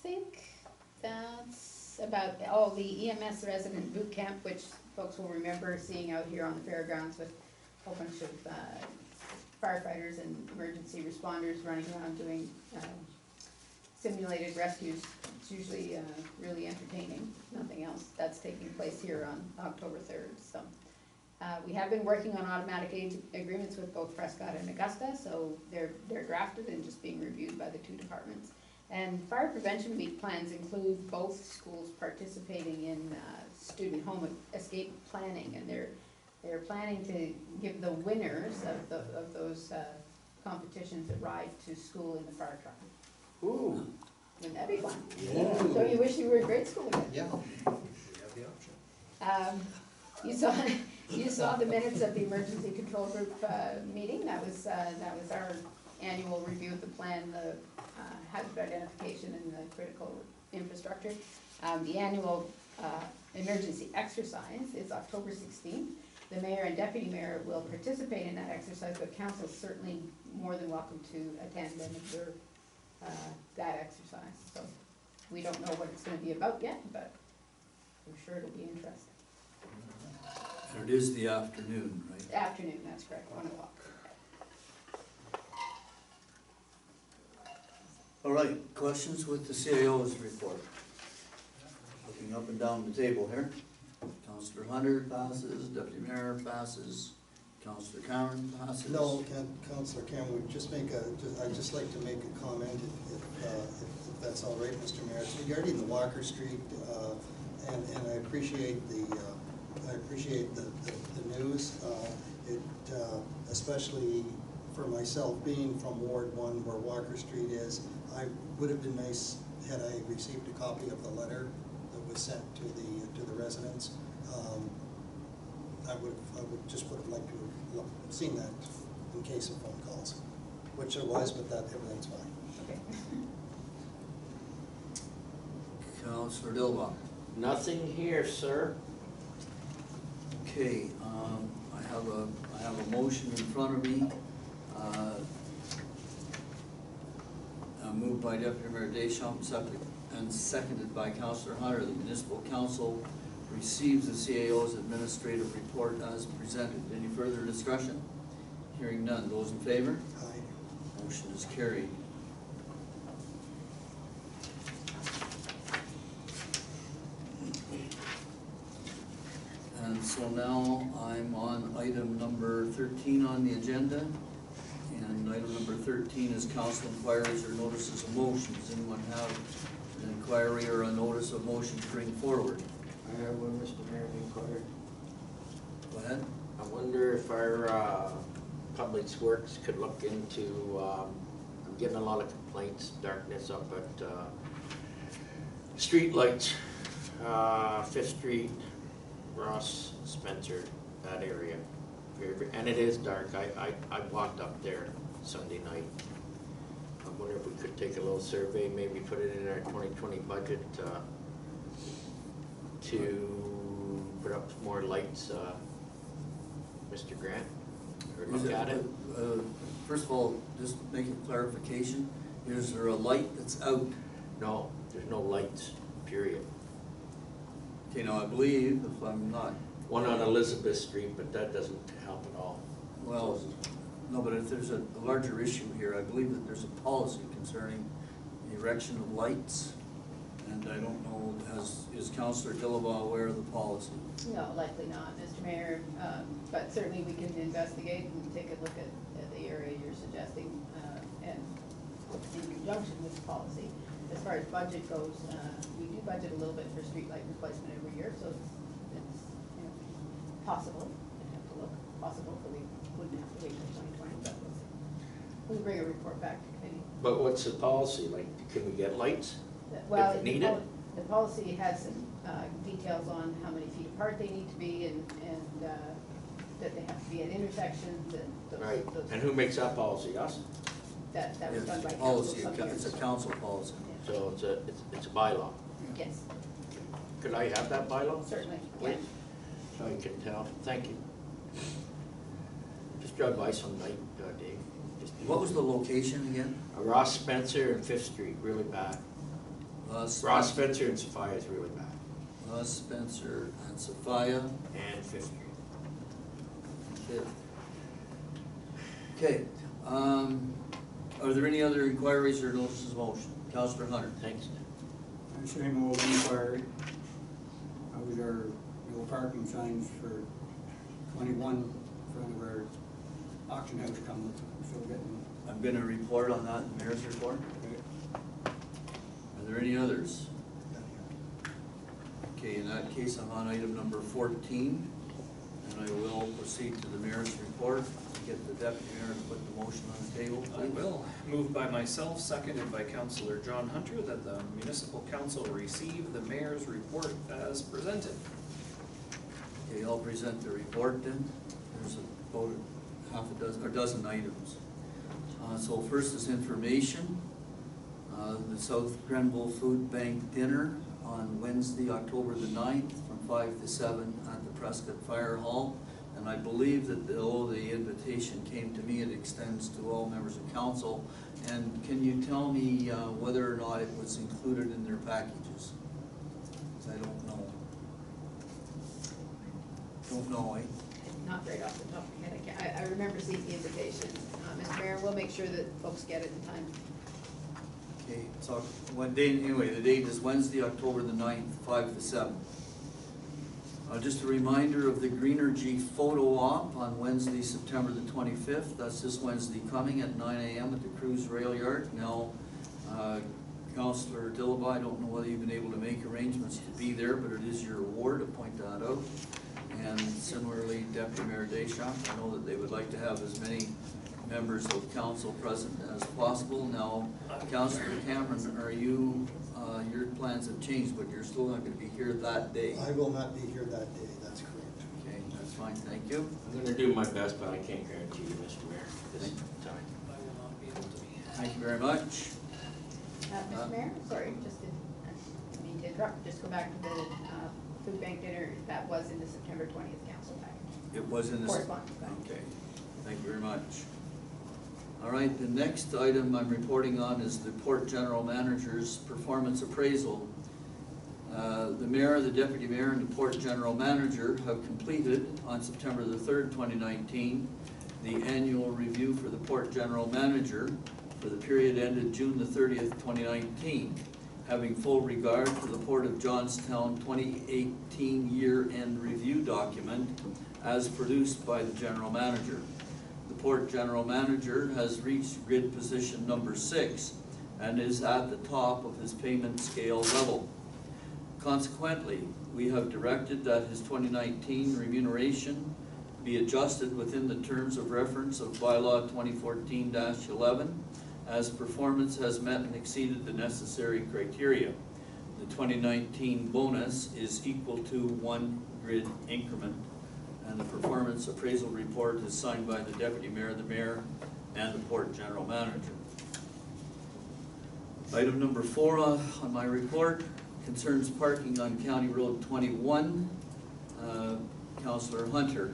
think that's about, the EMS resident boot camp, which folks will remember seeing out here on the fairgrounds with a whole bunch of firefighters and emergency responders running around doing simulated rescues. It's usually really entertaining, nothing else. That's taking place here on October 3rd. So we have been working on automatic aid agreements with both Prescott and Augusta, so they're drafted and just being reviewed by the two departments. And fire prevention week plans include both schools participating in student home escape planning, and they're planning to give the winners of those competitions a ride to school in the fire truck. Ooh. Wouldn't that be fun? Yeah. Don't you wish you were in grade school again? Yeah. We have the option. You saw the minutes of the emergency control group meeting. That was our annual review of the plan, the hazard identification and the critical infrastructure. The annual emergency exercise is October 16th. The mayor and deputy mayor will participate in that exercise, but council is certainly more than welcome to attend and observe that exercise. So we don't know what it's going to be about yet, but I'm sure it'll be interesting. And it is the afternoon, right? Afternoon, that's correct, 1 o'clock. All right, questions with the CAO's report? Looking up and down the table here. Councillor Hunter passes, Deputy Mayor passes, Councillor Cameron passes. No, Councillor Cameron, would just I'd just like to make a comment, if that's all right, Mr. Mayor. It's regarding the Walker Street, and I appreciate the news. Especially for myself, being from Ward 1 where Walker Street is, I would have been nice had I received a copy of the letter that was sent to the residents. I would have liked to have seen that in case of phone calls, which there was, but everything's fine. Okay. Councillor Dilbach. Nothing here, sir. Okay, I have a motion in front of me. Moved by Deputy Mayor Deschamps and seconded by Councillor Hunter. The municipal council receives the CAO's administrative report as presented. Any further discussion? Hearing none. Those in favor? Aye. Motion is carried. And so now I'm on item number 13 on the agenda. And item number 13 is council inquiries or notices of motion. Does anyone have an inquiry or a notice of motion to bring forward? I have one, Mr. Mayor, inquiry. Go ahead. I wonder if our Public Works could look into, I'm getting a lot of complaints, darkness up at street lights, 5th Street, Ross, Spencer, that area. And it is dark. I walked up there Sunday night. I wonder if we could take a little survey, maybe put it in our 2020 budget to put up more lights, Mr. Grant, or look at it. First of all, just make a clarification. Is there a light that's out? No, there's no lights, period. Okay, now I believe, if I'm not, One on Elizabeth Street, but that doesn't help at all. well, no, but if there's a larger issue here, I believe that there's a policy concerning the erection of lights. And I don't know, is Councillor Dillabaugh aware of the policy? No, likely not, Mr. Mayor, but certainly we can investigate and take a look at the area you're suggesting, and in conjunction with the policy. As far as budget goes, we do budget a little bit for streetlight replacement every year, so it's possible, I'd have to look, possible, but we wouldn't have to wait till 2020, but we'll bring a report back to committee. But what's the policy, like, can we get lights? Well, If needed? the policy has some details on how many feet apart they need to be and that they have to be at intersections and those. Right, those- and who makes that policy, us? that was done by It's council policy, some years it's a ago. council policy. So it's a bylaw. Yes, Could I have that bylaw? certainly, yeah. Please, so I can tell. Thank you. Just drive by some night, Dave. Just- What was the location again? Ross Spencer and Fifth Street, really bad. Ross Spencer and Sophia is really bad. Spencer and Sophia. And Fifth Street. Okay, are there any other inquiries or notices of motion? Councillor Hunter. Thanks. And same old inquiry. How was our no parking signs for 21 in front of our auction house coming? Still getting, I'm gonna report on that in the mayor's report. Are there any others? Okay, in that case, I'm on item number 14, and I will proceed to the mayor's report. Get the deputy mayor to put the motion on the table, I please. will. Moved by myself, seconded by Councillor John Hunter, that the municipal council receive the mayor's report as presented. Okay, I'll present the report then. There's about half a dozen, or dozen items. So first is information. The South Grenville Food Bank Dinner on Wednesday, October the 9th, from 5 to 7 at the Prescott Fire Hall. And I believe that although the invitation came to me, it extends to all members of council. And can you tell me whether or not it was included in their packages? 'Cause I don't know. Don't know, eh? Not right off the top of my head, I remember seeing the invitation. Mr. Mayor, we'll make sure that folks get it in time. Okay, so what day, anyway, the date is Wednesday, October the 9th, 5 to 7. Just a reminder of the Greenergy Photo Op on Wednesday, September the 25th. That's this Wednesday coming at 9 a.m. at the Cruise Rail Yard. Now, Councillor Dillabaugh, I don't know whether you've been able to make arrangements to be there, but it is your award to point that out. And similarly, Deputy Mayor Deschamps, I know that they would like to have as many members of council present as possible. Now, Councillor Cameron, are you, your plans have changed, but you're still not gonna be here that day? I will not be here that day, that's correct. Okay, that's fine, thank you. I'm gonna do my best, but I can't guarantee you, Mr. Mayor, this time. I will not be able to be. Thank you very much. Mr. Mayor, sorry, just I mean to interrupt, just go back to the food bank dinner, that was in the September 20th council package. It was in this. Correspondence package. Okay, thank you very much. All right, the next item I'm reporting on is the Port General Manager's performance appraisal. The mayor, the deputy mayor, and the Port General Manager have completed on September the 3rd, 2019, the annual review for the Port General Manager for the period ended June the 30th, 2019, having full regard for the Port of Johnstown 2018 year-end review document as produced by the General Manager. The Port General Manager has reached grid position number 6 and is at the top of his payment scale level. Consequently, we have directed that his 2019 remuneration be adjusted within the terms of reference of bylaw 2014-11 as performance has met and exceeded the necessary criteria. The 2019 bonus is equal to 1 grid increment, and the performance appraisal report is signed by the deputy mayor, the mayor, and the Port General Manager. Item number 4 on my report concerns parking on County Road 21. Councillor Hunter,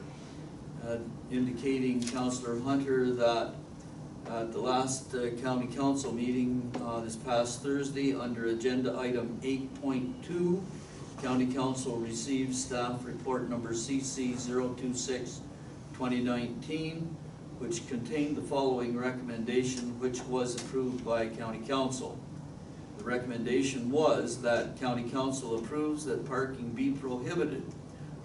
indicating Councillor Hunter that at the last county council meeting this past Thursday, under agenda item 8.2, County Council received staff report number CC 026-2019, which contained the following recommendation, which was approved by County Council. The recommendation was that County Council approves that parking be prohibited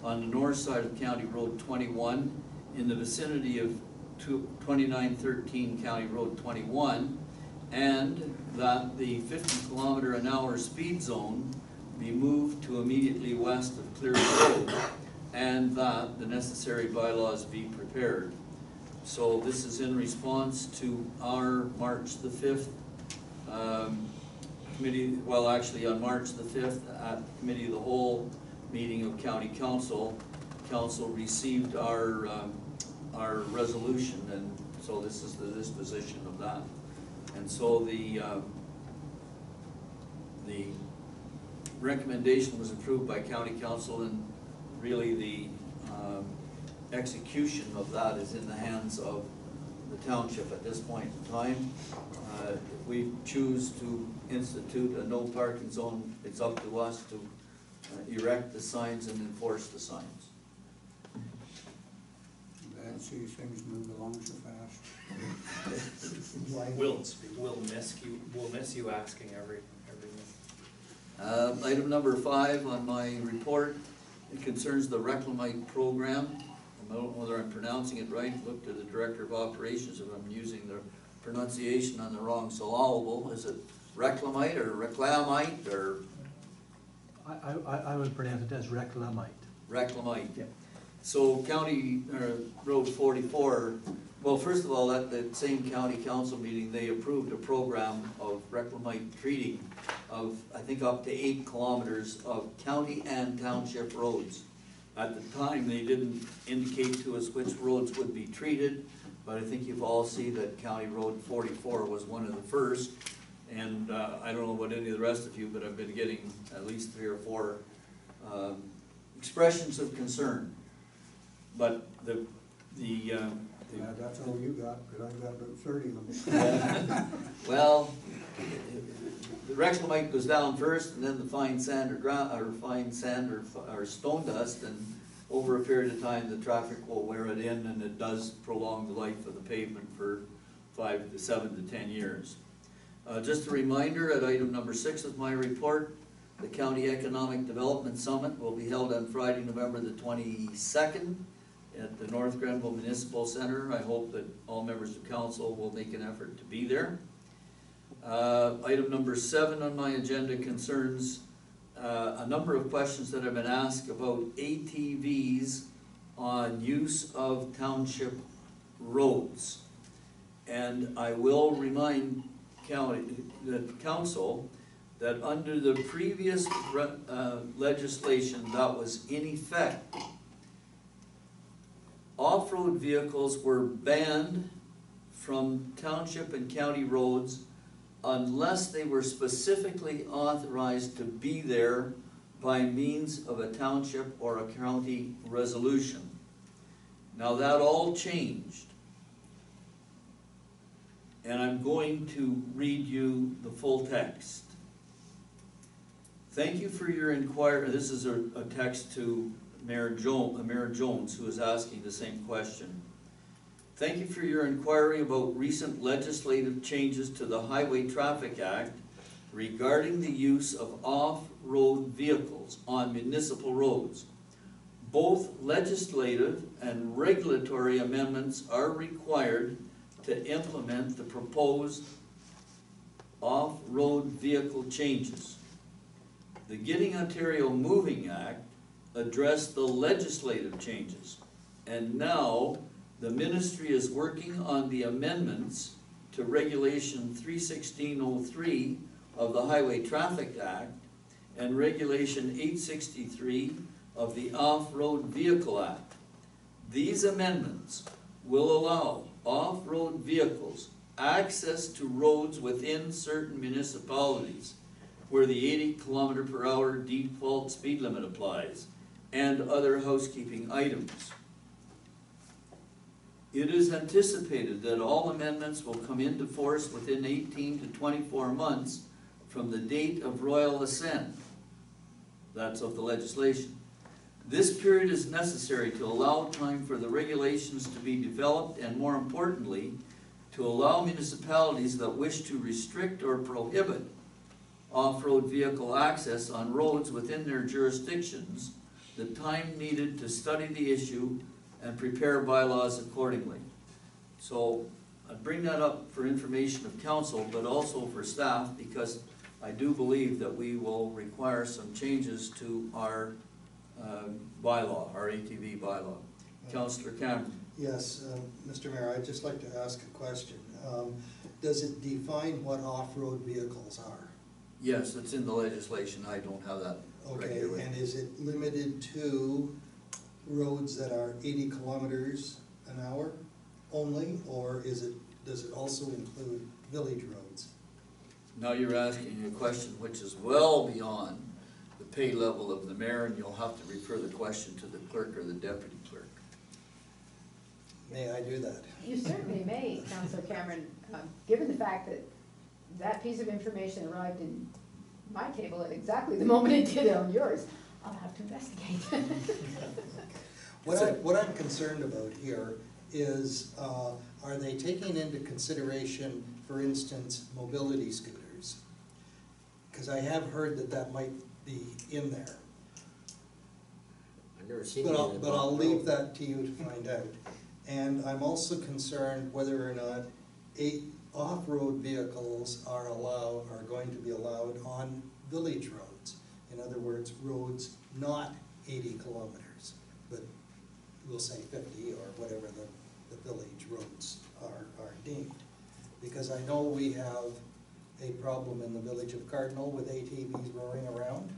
on the north side of County Road 21 in the vicinity of 2913 County Road 21, and that the 50-kilometer-an-hour speed zone be moved to immediately west of Clear Road, and that the necessary bylaws be prepared. So this is in response to our March the 5th committee, well actually on March the 5th at the Committee of the Whole meeting of County Council. Council received our resolution, and so this is the disposition of that. And so the recommendation was approved by county council, and really the execution of that is in the hands of the township at this point in time. If we choose to institute a no parking zone, it's up to us to erect the signs and enforce the signs. Glad to see things move along so fast. We'll miss you asking every Item number 5 on my report, it concerns the Reclamite program. I don't know whether I'm pronouncing it right, look to the Director of Operations if I'm using the pronunciation on the wrong syllable. Is it Reclamite or Reclamite or I would pronounce it as Reclamite. Reclamite? Yep. So County Road 44, well, first of all, at that same county council meeting, they approved a program of Reclamite treating of, I think, up to 8 kilometers of county and township roads. At the time, they didn't indicate to us which roads would be treated, but I think you've all seen that County Road 44 was one of the first. And I don't know about any of the rest of you, but I've been getting at least 3 or 4 expressions of concern. But That's all you got, because I've got about 30 of them. well, the Reclamite goes down first, and then the fine sand or stone dust, and over a period of time, the traffic will wear it in, and it does prolong the life of the pavement for 5 to 7 to 10 years. Just a reminder, at item number 6 of my report, the County Economic Development Summit will be held on Friday, November the 22nd at the North Grenville Municipal Center. I hope that all members of council will make an effort to be there. Item number 7 on my agenda concerns a number of questions that have been asked about ATVs on use of township roads. And I will remind the council that under the previous legislation that was in effect, off-road vehicles were banned from township and county roads unless they were specifically authorized to be there by means of a township or a county resolution. Now that all changed. And I'm going to read you the full text. Thank you for your inquiry. This is a text to Mayor Jones, who is asking the same question. Thank you for your inquiry about recent legislative changes to the Highway Traffic Act regarding the use of off-road vehicles on municipal roads. Both legislative and regulatory amendments are required to implement the proposed off-road vehicle changes. The Getting Ontario Moving Act addressed the legislative changes, and now the ministry is working on the amendments to Regulation 31603 of the Highway Traffic Act and Regulation 863 of the Off-Road Vehicle Act. These amendments will allow off-road vehicles access to roads within certain municipalities where the 80 km/h default speed limit applies, and other housekeeping items. It is anticipated that all amendments will come into force within 18 to 24 months from the date of royal assent. That's of the legislation. This period is necessary to allow time for the regulations to be developed and, more importantly, to allow municipalities that wish to restrict or prohibit off-road vehicle access on roads within their jurisdictions the time needed to study the issue and prepare bylaws accordingly. So I bring that up for information of council, but also for staff, because I do believe that we will require some changes to our bylaw, our ATV bylaw. Councillor Cameron. Yes, Mr. Mayor, I'd just like to ask a question. Does it define what off-road vehicles are? Yes, it's in the legislation. I don't have that Okay, regulated. and is it limited to roads that are 80 km/h only, or does it also include village roads. Now you're asking a question which is well beyond the pay level of the mayor, and you'll have to refer the question to the clerk or the deputy clerk. May I do that? You certainly may, Councillor Cameron, given the fact that that piece of information arrived in my table at exactly the moment it did on yours, I'll have to investigate. What I'm concerned about here is, are they taking into consideration, for instance, mobility scooters? Because I have heard that that might be in there. I've never seen But it I'll, in but I'll leave Road. that to you to find out. And I'm also concerned whether or not off-road vehicles are going to be allowed on village roads. In other words, roads not 80 kilometers, but we'll say 50 or whatever the village roads are deemed. Because I know we have a problem in the village of Cardinal with ATVs roaring around.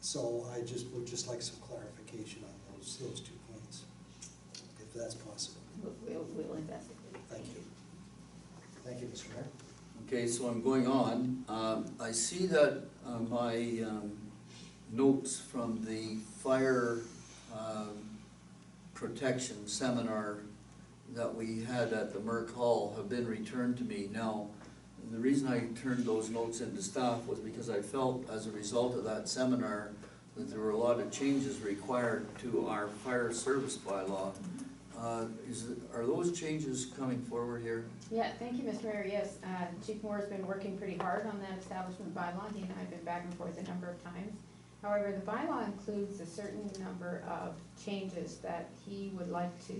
So I would just like some clarification on those 2 points, if that's possible. We'll investigate. Thank you. Thank you, Mr. Mayor. Okay, so I'm going on. I see that my notes from the fire protection seminar that we had at the Merck Hall have been returned to me. Now, the reason I turned those notes into staff was because I felt as a result of that seminar that there were a lot of changes required to our fire service bylaw. Are those changes coming forward here? Yeah, thank you, Mr. Mayor. Yes, Chief Moore's been working pretty hard on that establishment bylaw. He and I have been back and forth a number of times. However, the bylaw includes a certain number of changes that he would like to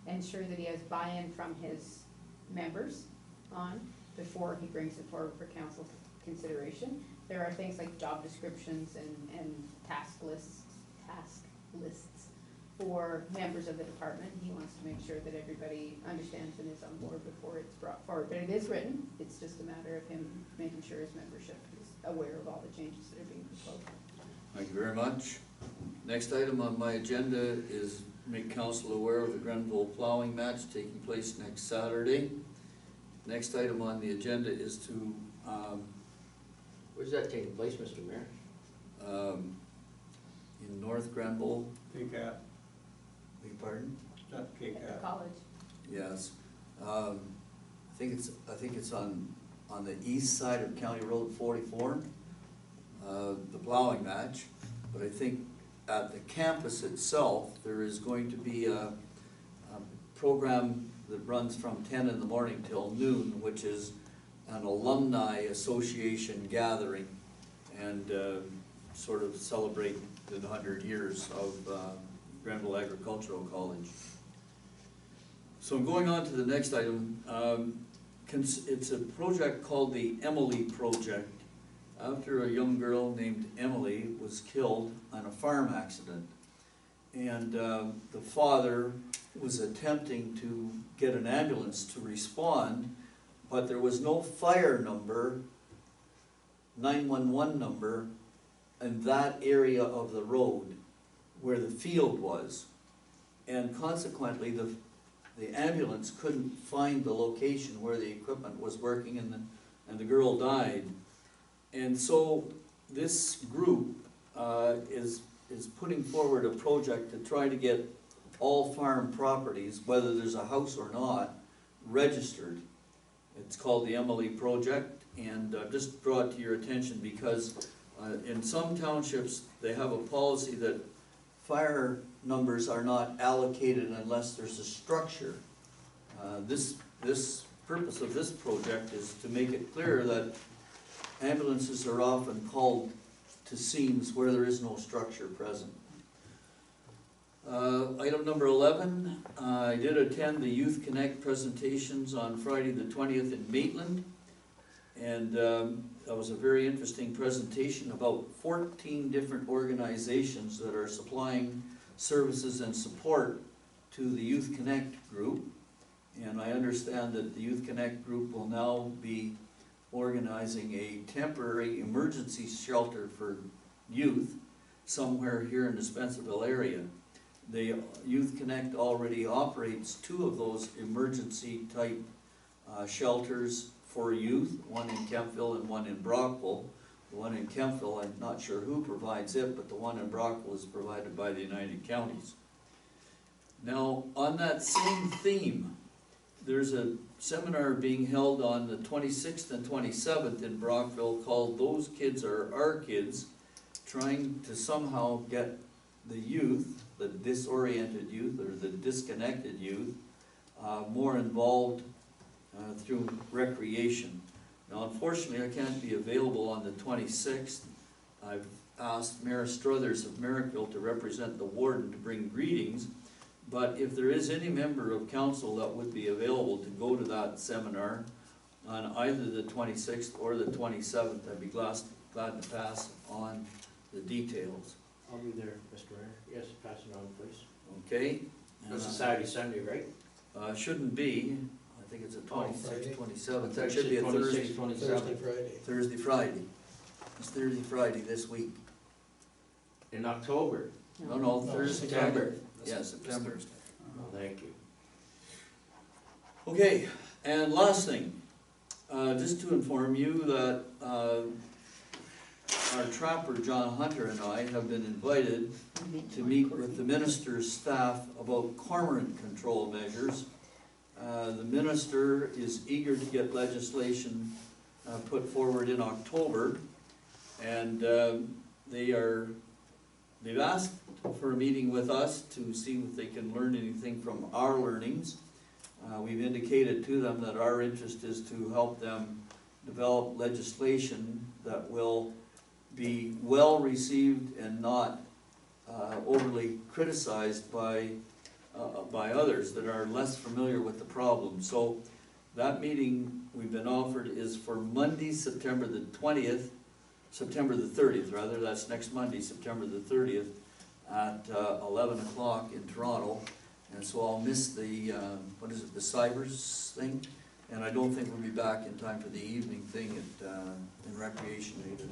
ensure that he has buy-in from his members on before he brings it forward for council consideration. There are things like job descriptions and task lists for members of the department. He wants to make sure that everybody understands and is on board before it's brought forward. But it is written. It's just a matter of him making sure his membership is aware of all the changes that are being proposed. Thank you very much. Next item on my agenda is make council aware of the Grenville plowing match taking place next Saturday. Next item on the agenda is to, Where's that taking place, Mr. Mayor? in North Grenville, Take that, beg your pardon? that take At the that. college. Yes. I think it's on the east side of County Road 44, the plowing match. But I think at the campus itself, there is going to be a program that runs from 10 in the morning till noon, which is an alumni association gathering and sort of celebrate the 100 years of Grenville Agricultural College. So I'm going on to the next item. It's a project called the Emily Project, after a young girl named Emily was killed on a farm accident. And the father was attempting to get an ambulance to respond, but there was no fire number, 911 number, in that area of the road where the field was. And consequently, the ambulance couldn't find the location where the equipment was working, and the girl died. And so this group is putting forward a project to try to get all farm properties, whether there's a house or not, registered. It's called the Emily Project, and just draw it to your attention because in some townships they have a policy that fire numbers are not allocated unless there's a structure. This purpose of this project is to make it clear that ambulances are often called to scenes where there is no structure present. Item number 11, I did attend the Youth Connect presentations on Friday the 20th in Maitland, and that was a very interesting presentation about 14 different organizations that are supplying services and support to the Youth Connect group. And I understand that the Youth Connect group will now be organizing a temporary emergency shelter for youth somewhere here in the Spencerville area. The Youth Connect already operates 2 of those emergency type shelters for youth, one in Kempville and one in Brockville. The one in Kempville, I'm not sure who provides it, but the one in Brockville is provided by the United Counties. Now, on that same theme, there's a seminar being held on the 26th and 27th in Brockville called "Those Kids Are Our Kids," trying to somehow get the youth, the disoriented youth or the disconnected youth, more involved through recreation. Now, unfortunately, I can't be available on the 26th. I've asked Mayor Struthers of Merrickville to represent the warden to bring greetings, but if there is any member of council that would be available to go to that seminar on either the 26th or the 27th, I'd be glad to pass on the details. I'll be there, Mr. Mayor. Yes, pass it on, please. Okay? It's a Saturday, Sunday, right? Shouldn't be. I think it's a Friday. 26th, 27th. That should be a Thursday, 26th, Thursday, 27th. Friday. Thursday, Friday. It's Thursday, Friday this week. In October. No, Thursday, September. Friday. Yeah, September. Oh, thank you. Okay, and last thing, just to inform you that our trapper, John Hunter, and I have been invited to meet with the minister's staff about cormorant control measures. The minister is eager to get legislation put forward in October, and they've asked for a meeting with us to see if they can learn anything from our learnings. We've indicated to them that our interest is to help them develop legislation that will be well received and not overly criticized by others that are less familiar with the problem. So that meeting we've been offered is for Monday, September the 30th rather, that's next Monday, September the 30th at 11 o'clock in Toronto. And so I'll miss the, the Cybers thing? And I don't think we'll be back in time for the evening thing in Recreation later.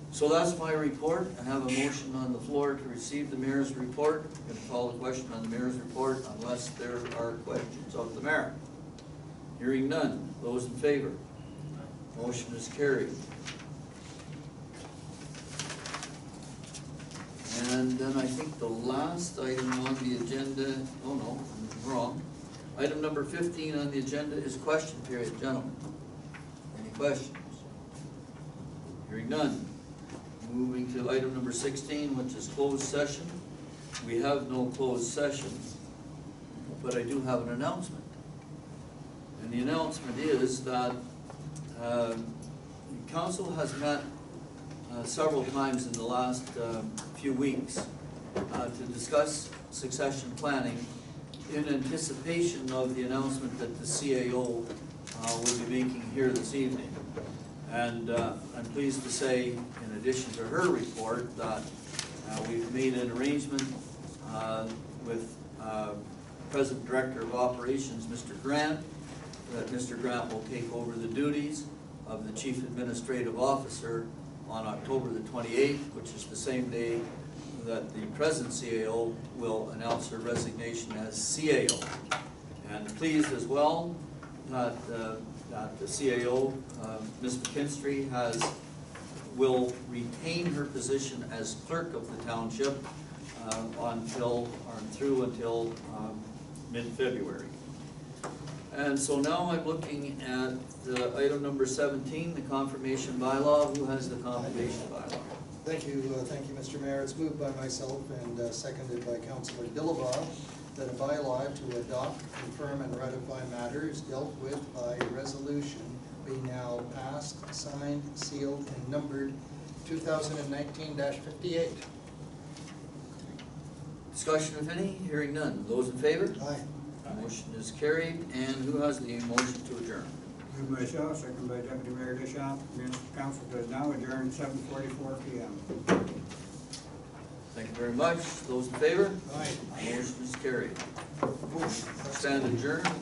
So that's my report. I have a motion on the floor to receive the mayor's report. I'm going to call the question on the mayor's report unless there are questions of the mayor. Hearing none. Those in favor? Motion is carried. And then I think the last item on the agenda, oh no, I'm wrong. Item number 15 on the agenda is question period, gentlemen. Any questions? Hearing none. Moving to item number 16, which is closed session. We have no closed session, but I do have an announcement. And the announcement is that council has met several times in the last few weeks to discuss succession planning in anticipation of the announcement that the CAO will be making here this evening. And I'm pleased to say, in addition to her report, that we've made an arrangement with President Director of Operations, Mr. Grant, that Mr. Grant will take over the duties of the Chief Administrative Officer on October the 28th, which is the same day that the present CAO will announce her resignation as CAO. And pleased as well that the CAO, Ms. McKinstry, will retain her position as clerk of the township until mid-February. And so now I'm looking at item number 17, the confirmation bylaw. Who has the confirmation bylaw? Thank you, Mr. Mayor. It's moved by myself and seconded by Councilor Dillabaugh that a bylaw to adopt, confirm, and ratify matters dealt with by resolution be now passed, signed, sealed, and numbered 2019-58. Discussion, if any? Hearing none. Those in favor? Aye. Motion is carried. And who has the motion to adjourn? Moved myself, second by Deputy Mayor Deschamps. Council does now adjourn 7:44 p.m. Thank you very much. Those in favor? Aye. Motion is carried. Stand adjourned.